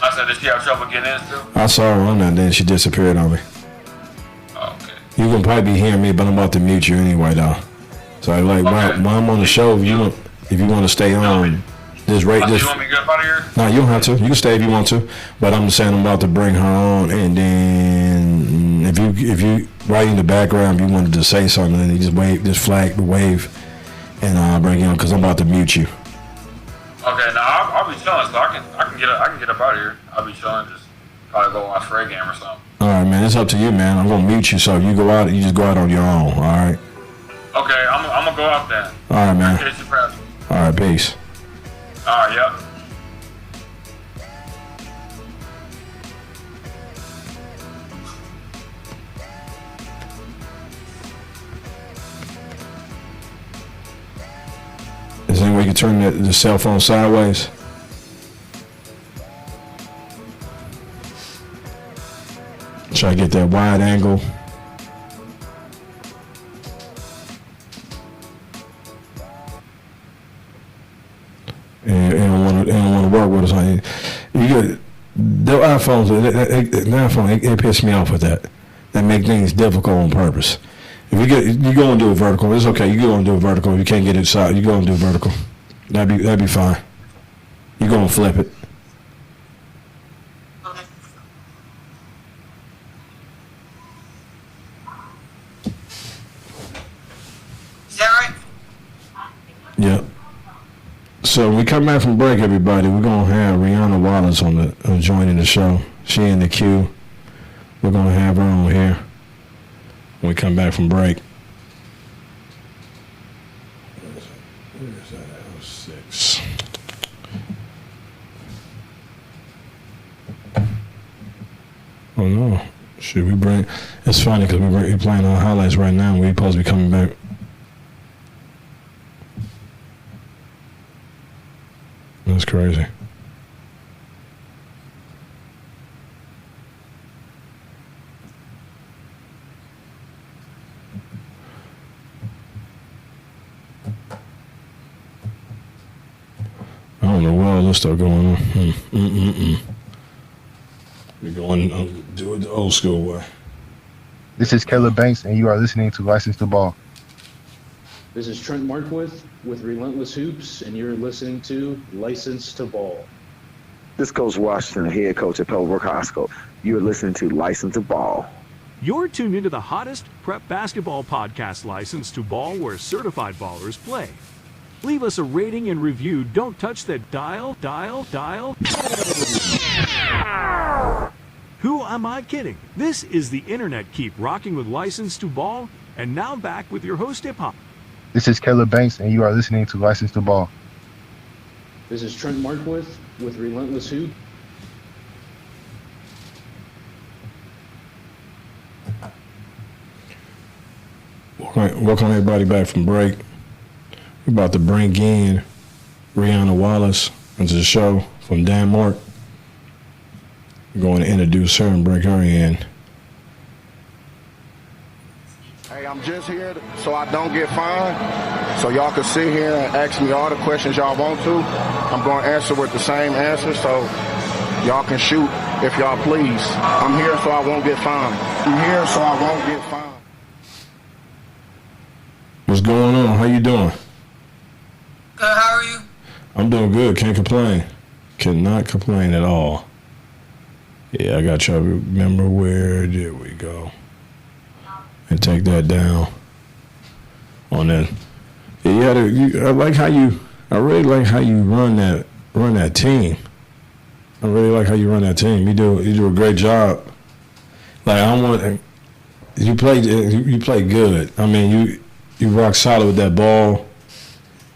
I said, did she have trouble getting in still? I saw her on that, then she disappeared on me. Oh, okay. You can probably be hearing me, but I'm about to mute you anyway, though. So, like, while I'm on the show, if you want to stay on, just rate this. You want me to get up out of here? No, you don't have to. You can stay if you want to. But I'm saying I'm about to bring her on, and then if you right in the background, if you wanted to say something, then you just wave, just flag the wave, and I'll bring you on because I'm about to mute you. Okay, now I'll be chilling, so I can get up out of here. I'll be chilling, just probably go watch Fred game or something. All right, man. It's up to you, man. I'm gonna mute you, so if you go out, you just go out on your own. All right. Okay, I'm gonna go out then. All right, man. Appreciate you, Prep. All right, peace. All right, yep. Is there any way you can turn the cell phone sideways? Try to get that wide angle. And they don't want to work with us. You get the iPhones. The iPhone it pisses me off with that. That make things difficult on purpose. If you go and do a vertical, it's okay. You go and do a vertical. If you can't get it side, you go and do a vertical. That'd be fine. You go and flip it. Is that right? Yeah. So when we come back from break, everybody, we're gonna have Rihanna Wallace on joining the show. She in the queue. We're gonna have her on here when we come back from break. Where's that? L6. Oh no! Should we bring? It's funny because we're playing our highlights right now. We're supposed to be coming back. That's crazy. I don't know where all this stuff going on. We're going do it the old school way. This is Caleb Banks, and you are listening to License to Ball. This is Trent Markwith with Relentless Hoops, and you're listening to License to Ball. This is Coach Washington, head coach at Pebblebrook High School. You are listening to License to Ball. You're tuned into the hottest prep basketball podcast, License to Ball, where certified ballers play. Leave us a rating and review. Don't touch that dial. Who am I kidding? This is the internet. Keep rocking with License to Ball. And now back with your host, Hip Hop. This is Caleb Banks, and you are listening to License to Ball. This is Trent Markwith with Relentless Hoops. Welcome everybody back from break. We're about to bring in Rihanna Wallace into the show from Denmark. We're going to introduce her and bring her in. Hey, I'm just here so I don't get fined, so y'all can sit here and ask me all the questions y'all want to. I'm going to answer with the same answer, so y'all can shoot if y'all please. I'm here so I won't get fined. I'm here so I won't get fined. What's going on? How you doing? Good, how are you? I'm doing good. Can't complain. Cannot complain at all. Yeah, I got to remember where did we go. And take that down on that. Yeah, I really like how you run that team. I really like how you run that team. You do a great job. Like you play good. I mean, you rock solid with that ball.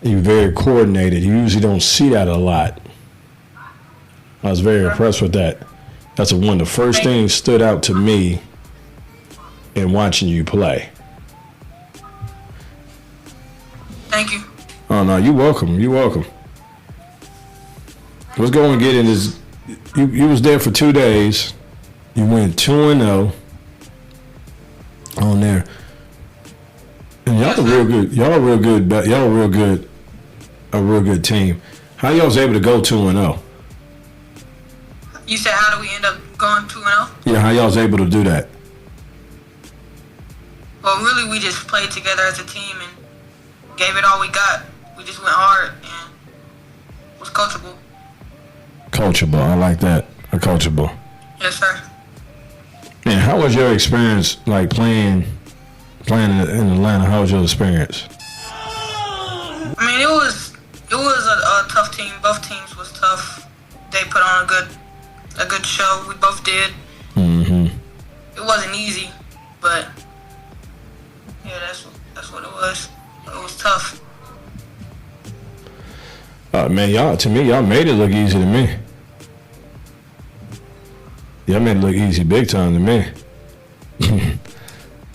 You're very coordinated. You usually don't see that a lot. I was very impressed with that. That's one of the first things stood out to me in watching you play. Thank you. Oh no, you're welcome. You're welcome. What's going to get in is you was there for 2 days. You went 2-0 on there. And y'all are real good. Y'all are real good. Y'all are real good. A real good team. How y'all was able to go 2-0? You said how do we end up going 2-0? Yeah, how y'all was able to do that? Well, really, we just played together as a team and gave it all we got. We just went hard and was coachable. Coachable. I like that. Coachable. Yes, sir. And how was your experience, like playing in Atlanta? How was your experience? mean, it was a tough team. Both teams was tough. They put on a good show. We both did. Mm-hmm. It wasn't easy, but yeah, that's what it was. It was tough. Man, y'all made it look easy to me. Y'all made it look easy big time to me.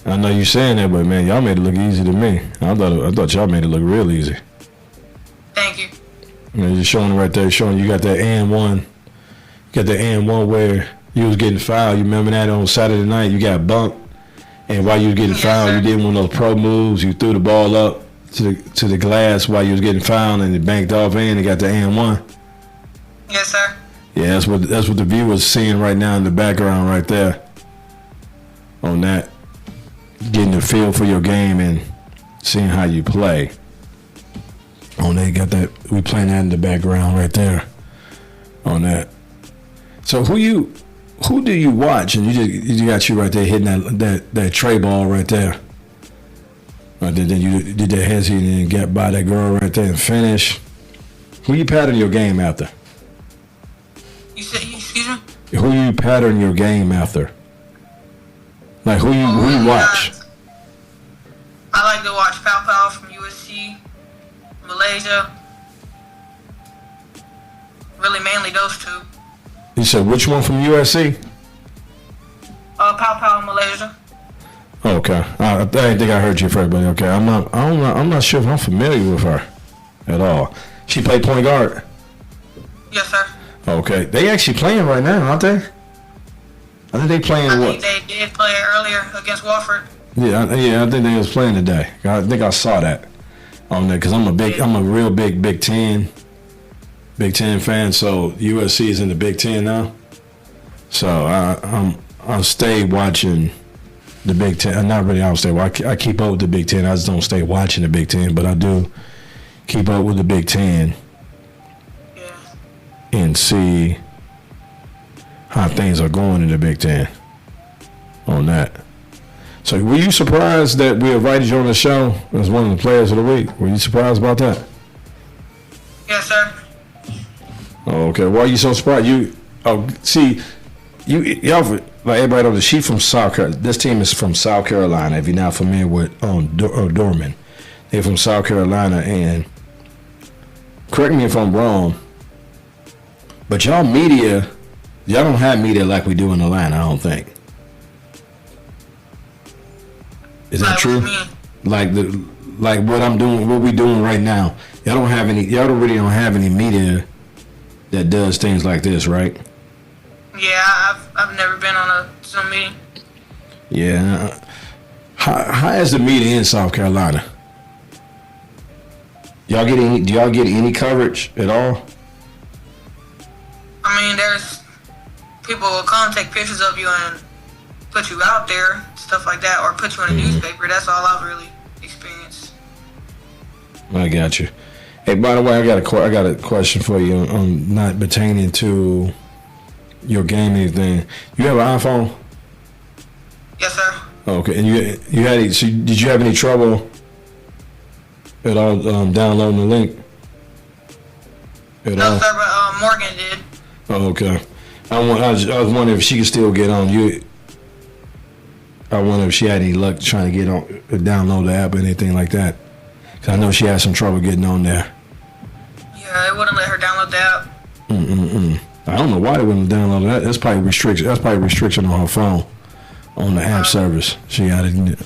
I know you saying that, but man, y'all made it look easy to me. I thought y'all made it look real easy. Thank you. You're showing right there, showing you got that and one. You got the and one where you was getting fouled. You remember that on Saturday night? You got bumped, and while you was getting fouled, you did one of those pro moves. You threw the ball up to the glass while you was getting fouled, and it banked off in and got the and one. Yes, sir. Yeah, that's what the viewer's seeing right now in the background right there. On that, getting the feel for your game and seeing how you play. On that, got that. We playing that in the background right there. On that. So who do you watch? And you got you right there hitting that tray ball right there. Right there, then you did that hezzy and then get by that girl right there and finish. Who you pattern your game after? You said, excuse me? Who you pattern your game after? Like who you watch? I like to watch Pow Pow from USC, Malaysia. Really, mainly those two. You said which one from USC? Pow Pow in Malaysia. Okay, I didn't think I heard you first, but okay, I'm not sure if I'm familiar with her at all. She played point guard. Yes, sir. Okay, they actually playing right now, aren't they? I think they playing I what? think they did play earlier against Wofford. Yeah, I think they was playing today. I think I saw that on there because I'm a real big Big Ten fan. So USC is in the Big Ten now. So I'll stay watching the Big Ten. Not really. I'll stay. I keep up with the Big Ten. I just don't stay watching the Big Ten, but I do keep up with the Big Ten. Yeah. And see how things are going in the Big Ten on that. So were you surprised that we invited you on the show as one of the players of the week? Were you surprised about that? Yes, sir. Oh, okay. Why are you so surprised? Y'all like everybody knows she from South Carolina. This team is from South Carolina. If you're not familiar with Dorman, they're from South Carolina. And correct me if I'm wrong, but y'all don't have media like we do in Atlanta. I don't think. Is that true? Like what we doing right now. Y'all really don't have any media that does things like this, right? Yeah, I've never been on a Zoom meeting. Yeah. How is the media in South Carolina? Do y'all get any coverage at all? I mean, there's people will come take pictures of you and put you out there, stuff like that, or put you in a newspaper. That's all I've really experienced. I got you. Hey, by the way, I got a question for you on not pertaining to your game or anything. You have an iPhone? Yes, sir. Okay, and did you have any trouble at all downloading the link? No, sir, but Morgan did. Oh, okay. I was wondering if she could still get on. I wonder if she had any luck trying to get on, download the app or anything like that. Cause I know she had some trouble getting on there. Yeah, it wouldn't let her download the app. I don't know why they wouldn't download that. That's probably restriction on her phone, on the app service. She got to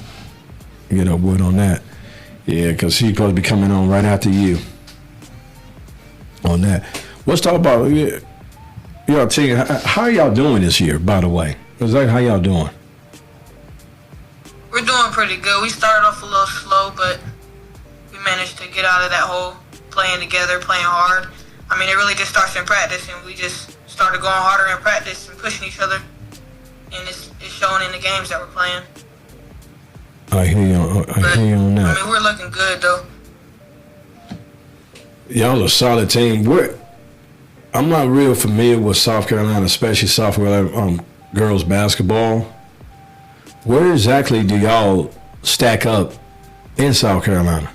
get up with on that. Yeah, because she's supposed to be coming on right after you on that. Let's talk about y'all team. How are y'all doing this year, by the way? Exactly how y'all doing? We're doing pretty good. We started off a little slow, but we managed to get out of that hole, playing together, playing hard. I mean, it really just starts in practice, and we just started going harder in practice and pushing each other, and it's showing in the games that we're playing. I hear you on that. I mean, we're looking good, though. Y'all a solid team. I'm not real familiar with South Carolina, especially South Carolina girls basketball. Where exactly do y'all stack up in South Carolina?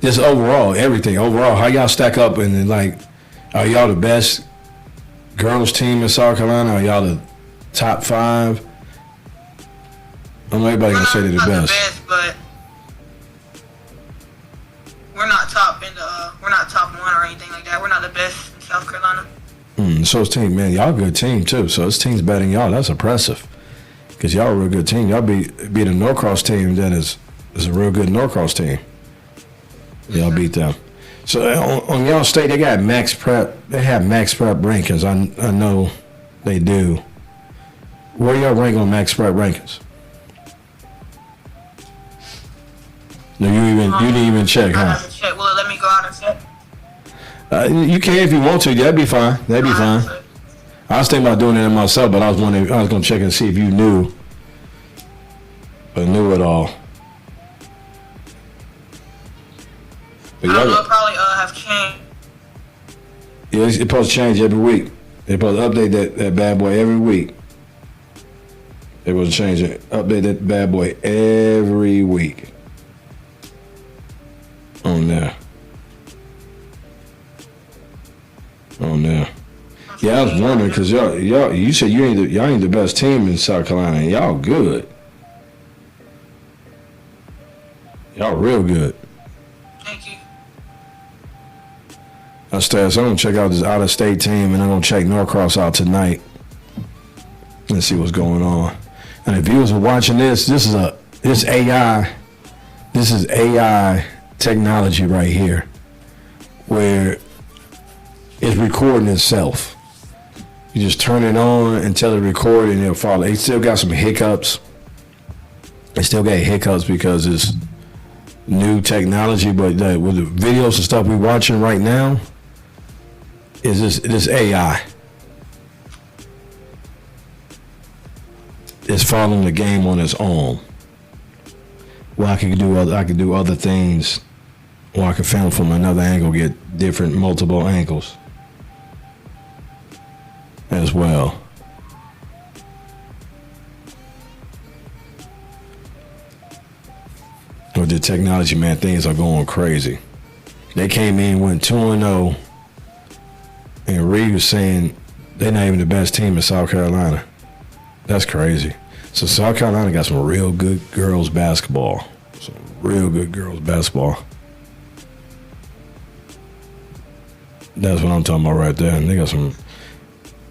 Just overall, everything. Overall, how y'all stack up and then, like, are y'all the best girls team in South Carolina? Are y'all the top 5? I know everybody gonna say they're the best. But we're not top we're not top 1 or anything like that. We're not the best in South Carolina. So it's team, man. Y'all a good team too. So this team's better than y'all. That's impressive. Cause y'all a real good team. Y'all beat a Norcross team that is a real good Norcross team. Y'all beat them. So on y'all state, they got max prep. They have max prep rankings. I know they do. Where y'all rank on max prep rankings? No, you didn't even check, huh? I haven't checked. Will it let me go out and check? You can if you want to. That'd be fine. That'd be fine. I was thinking about doing it myself, but I was wondering. I was gonna check and see if you knew, but knew it all. But I don't know. It'll probably have changed. Yeah, it's supposed to change every week. They're supposed to update that bad boy every week. They're supposed to change it. Update that bad boy every week. On there. Yeah, I was wondering because y'all, you said y'all ain't the best team in South Carolina, and y'all good. Y'all real good. Thank you. So I'm gonna check out this out-of-state team, and I'm gonna check Norcross out tonight and see what's going on. And if viewers are watching this is AI technology right here, where it's recording itself. You just turn it on and tell it to record, and it'll follow. It still got some hiccups. It still got hiccups because it's new technology, but with the videos and stuff we're watching right now, is this AI. It's following the game on its own. Well, I can do other things, or I can film from another angle, get different multiple angles as well. With the technology, man, things are going crazy. They came in, went 2-0, and Reed was saying they're not even the best team in South Carolina. That's crazy. So South Carolina got some real good girls basketball. Some real good girls basketball. That's what I'm talking about right there. And they got some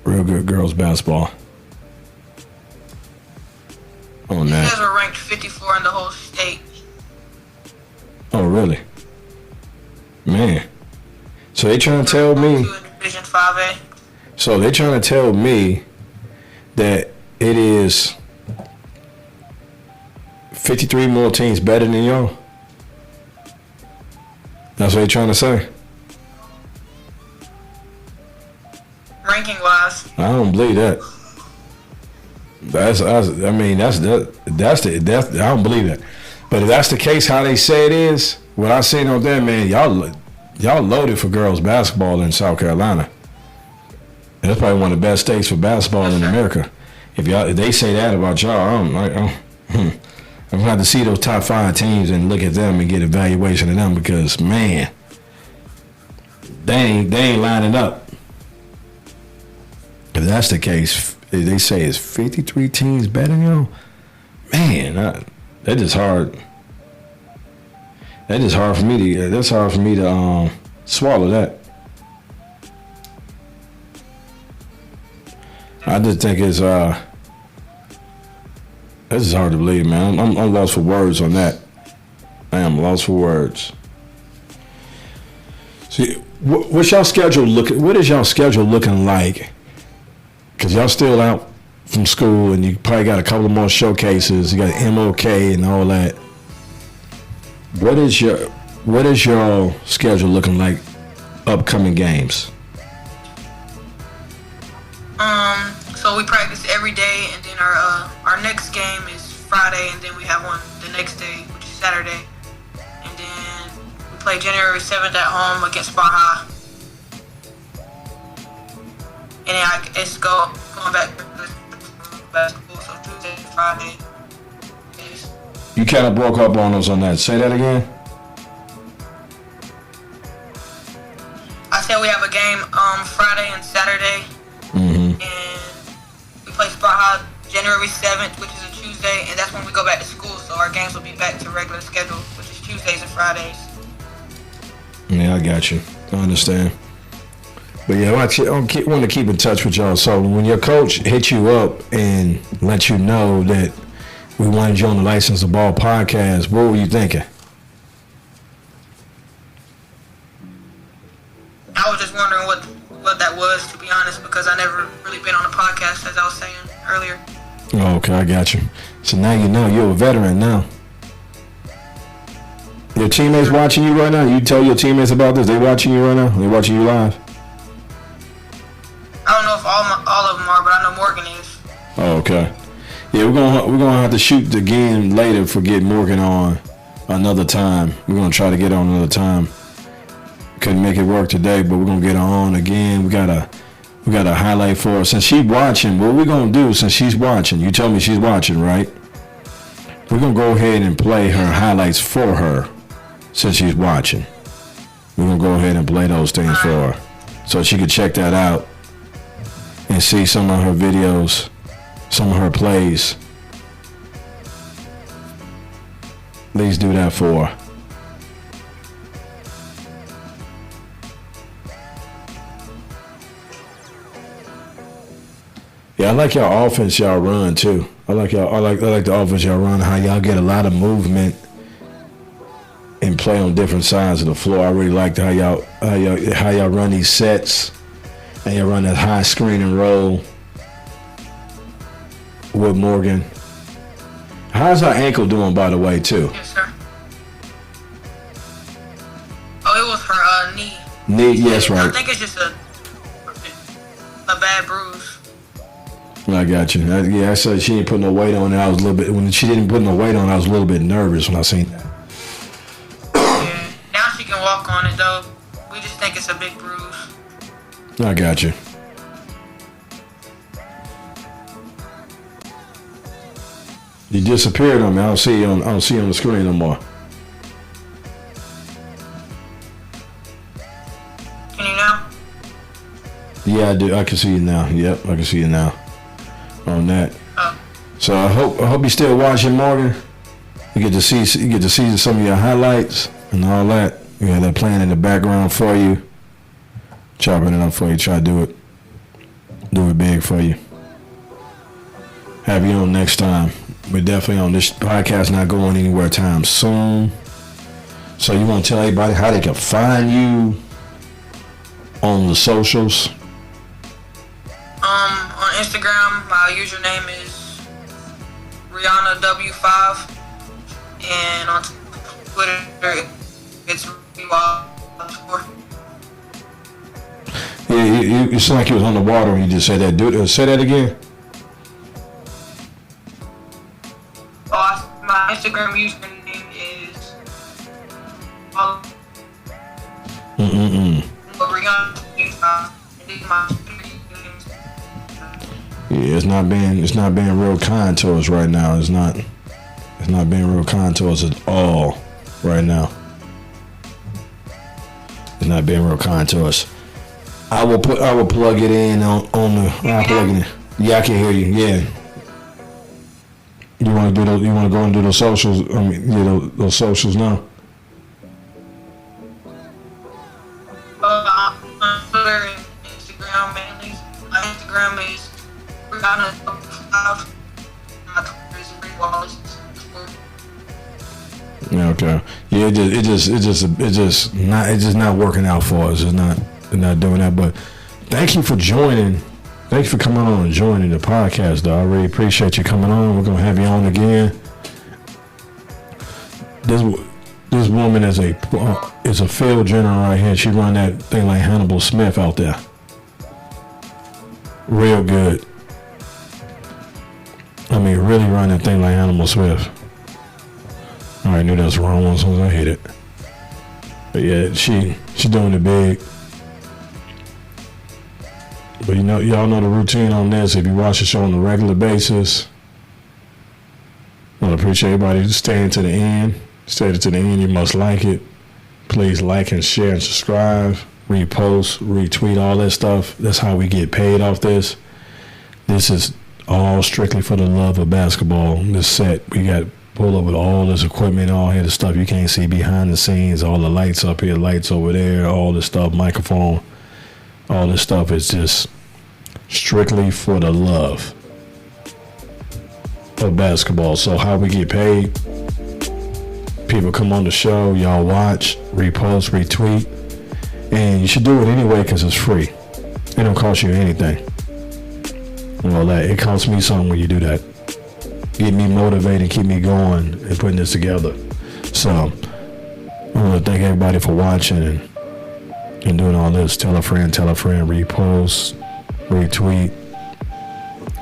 real good girls basketball. On that. You guys are ranked 54 in the whole state. Oh, really? Man. So they trying to tell me. Division 5A. So they trying to tell me that it is 53 more teams better than y'all. That's what they trying to say. Ranking wise. I don't believe that. I don't believe that. But if that's the case, how they say it is, what I seen on there, man, y'all loaded for girls basketball in South Carolina. That's probably one of the best states for basketball in America. If they say that about y'all, I'm gonna have to see those top 5 teams and look at them and get evaluation of them, because man, they ain't lining up. If that's the case, they say it's 53 teams better than y'all. Man, that's just hard. That's hard for me to swallow that. I just think it's this is hard to believe, man. I'm lost for words on that. I am lost for words. See, what's y'all schedule looking? What is y'all schedule looking like? Because y'all still out from school, and you probably got a couple more showcases. You got MOK and all that. What is your schedule looking like? Upcoming games. So we practice every day, and then our next game is Friday, and then we have one the next day, which is Saturday, and then we play January 7th at home against Bartow. And then it's going back to basketball, so Tuesday, Friday. You kind of broke up on us on that. Say that again. game Friday and Saturday. Mm-hmm. And we play Bartow January 7th, which is a Tuesday, and that's when we go back to school. So our games will be back to regular schedule, which is Tuesdays and Fridays. Yeah, I got you. I understand. But yeah, I want to keep in touch with y'all. So when your coach hit you up and let you know that we wanted you on the License to Ball podcast, what were you thinking? I was just wondering what that was, to be honest, because I never really been on a podcast, as I was saying earlier. Oh, okay, I got you. So now you know you're a veteran now. Your teammates watching you right now? You tell your teammates about this? They watching you right now? They watching you live? I don't know if all of them are, but I know Morgan is. Oh, okay. Yeah, we're gonna have to shoot the game later for get Morgan on another time. We're gonna try to get on another time. Couldn't make it work today, but we're gonna get her on again. We got a highlight for her. Since she's watching, what we're gonna do since she's watching, you told me she's watching, right? We're gonna go ahead and play her highlights for her since she's watching. We're gonna go ahead and play those things for her. So she could check that out and see some of her videos, some of her plays. Please do that for her. Yeah, I like y'all offense y'all run too. I like the offense y'all run, how y'all get a lot of movement and play on different sides of the floor. I really like how y'all run these sets and you run that high screen and roll with Morgan. How's her ankle doing, by the way, too? Yes, sir. Oh, it was her knee. Knee, yes, right. I think it's just a bad bruise. I got you. I said she didn't put no weight on it. I was a little bit, when she didn't put no weight on it, I was a little bit nervous when I seen that. Yeah, now she can walk on it, though. We just think it's a big bruise. I got you. You disappeared on me. I don't see you on the screen no more. Can you now? Yeah, I do. I can see you now. Yep, I can see you now. On that. Oh. So I hope you're still watching, Morgan. You get to see some of your highlights and all that. You got that playing in the background for you. Chopping it up for you. Try to do it big for you. Have you on next time. We're definitely on. This podcast not going anywhere time soon. So you want to tell everybody how they can find you on the socials? On Instagram, my username is Rihanna W5, and on Twitter, it's Rihanna. Yeah, you sound like you was on the water when you just said that. Say that again. My Instagram username is Rihanna W5. Yeah, it's not being real kind to us right now. It's not being real kind to us at all right now. It's not being real kind to us. I will plug it in on the. I'll plug it in. Yeah, I can hear you. Yeah. You want to go and do those socials? I mean, those socials now. On Twitter and Instagram mainly. My Instagram is Rihanna W5. My Twitter is Rick Wallace. Yeah, okay. Yeah, it's just not working out for us. It's not doing that. But thank you for joining. Thanks for coming on and joining the podcast, though. I really appreciate you coming on. We're gonna have you on again. This woman is a field general right here. She run that thing like Hannibal Smith out there. Real good. I mean, really run that thing like Hannibal Smith. I already knew that was the wrong one as soon as I hit it. But yeah, she doing it big. But y'all know the routine on this. If you watch the show on a regular basis, I appreciate everybody staying to the end. Stay to the end. You must like it. Please like and share and subscribe. repost, retweet, all that stuff. That's how we get paid off this. This is all strictly for the love of basketball. This set, we got pull up with all this equipment, all here, the stuff you can't see behind the scenes, all the lights up here, lights over there, all this stuff, microphone, all this stuff is just strictly for the love of basketball. So how we get paid, people come on the show, y'all watch, repost, retweet, and you should do it anyway because it's free. It don't cost you anything. Well, it costs me something when you do that. Get me motivated, keep me going, and putting this together. So I want to thank everybody for watching and doing all this. Tell a friend, repost, retweet,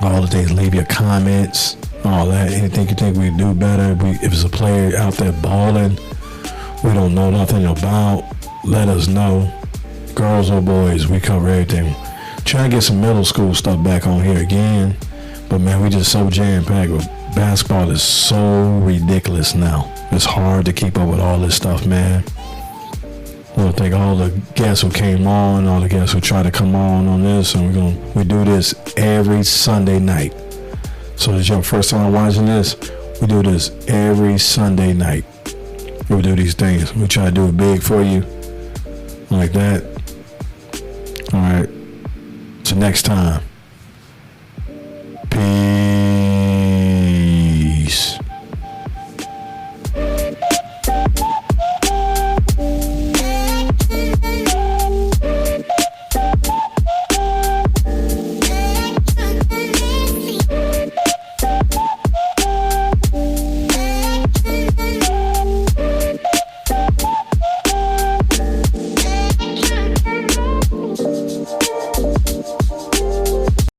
all the things. Leave your comments, all that. Anything you think we do better. If it's a player out there balling, we don't know nothing about, let us know. Girls or boys, we cover everything. Try to get some middle school stuff back on here again. But man, we just so jam-packed. Basketball is so ridiculous now. It's hard to keep up with all this stuff, man. I want to thank all the guests who came on, all the guests who try to come on this, and we do this every Sunday night. So this is your first time watching this, we do this every Sunday night. We do these things. We try to do it big for you, like that. All right. Till next time.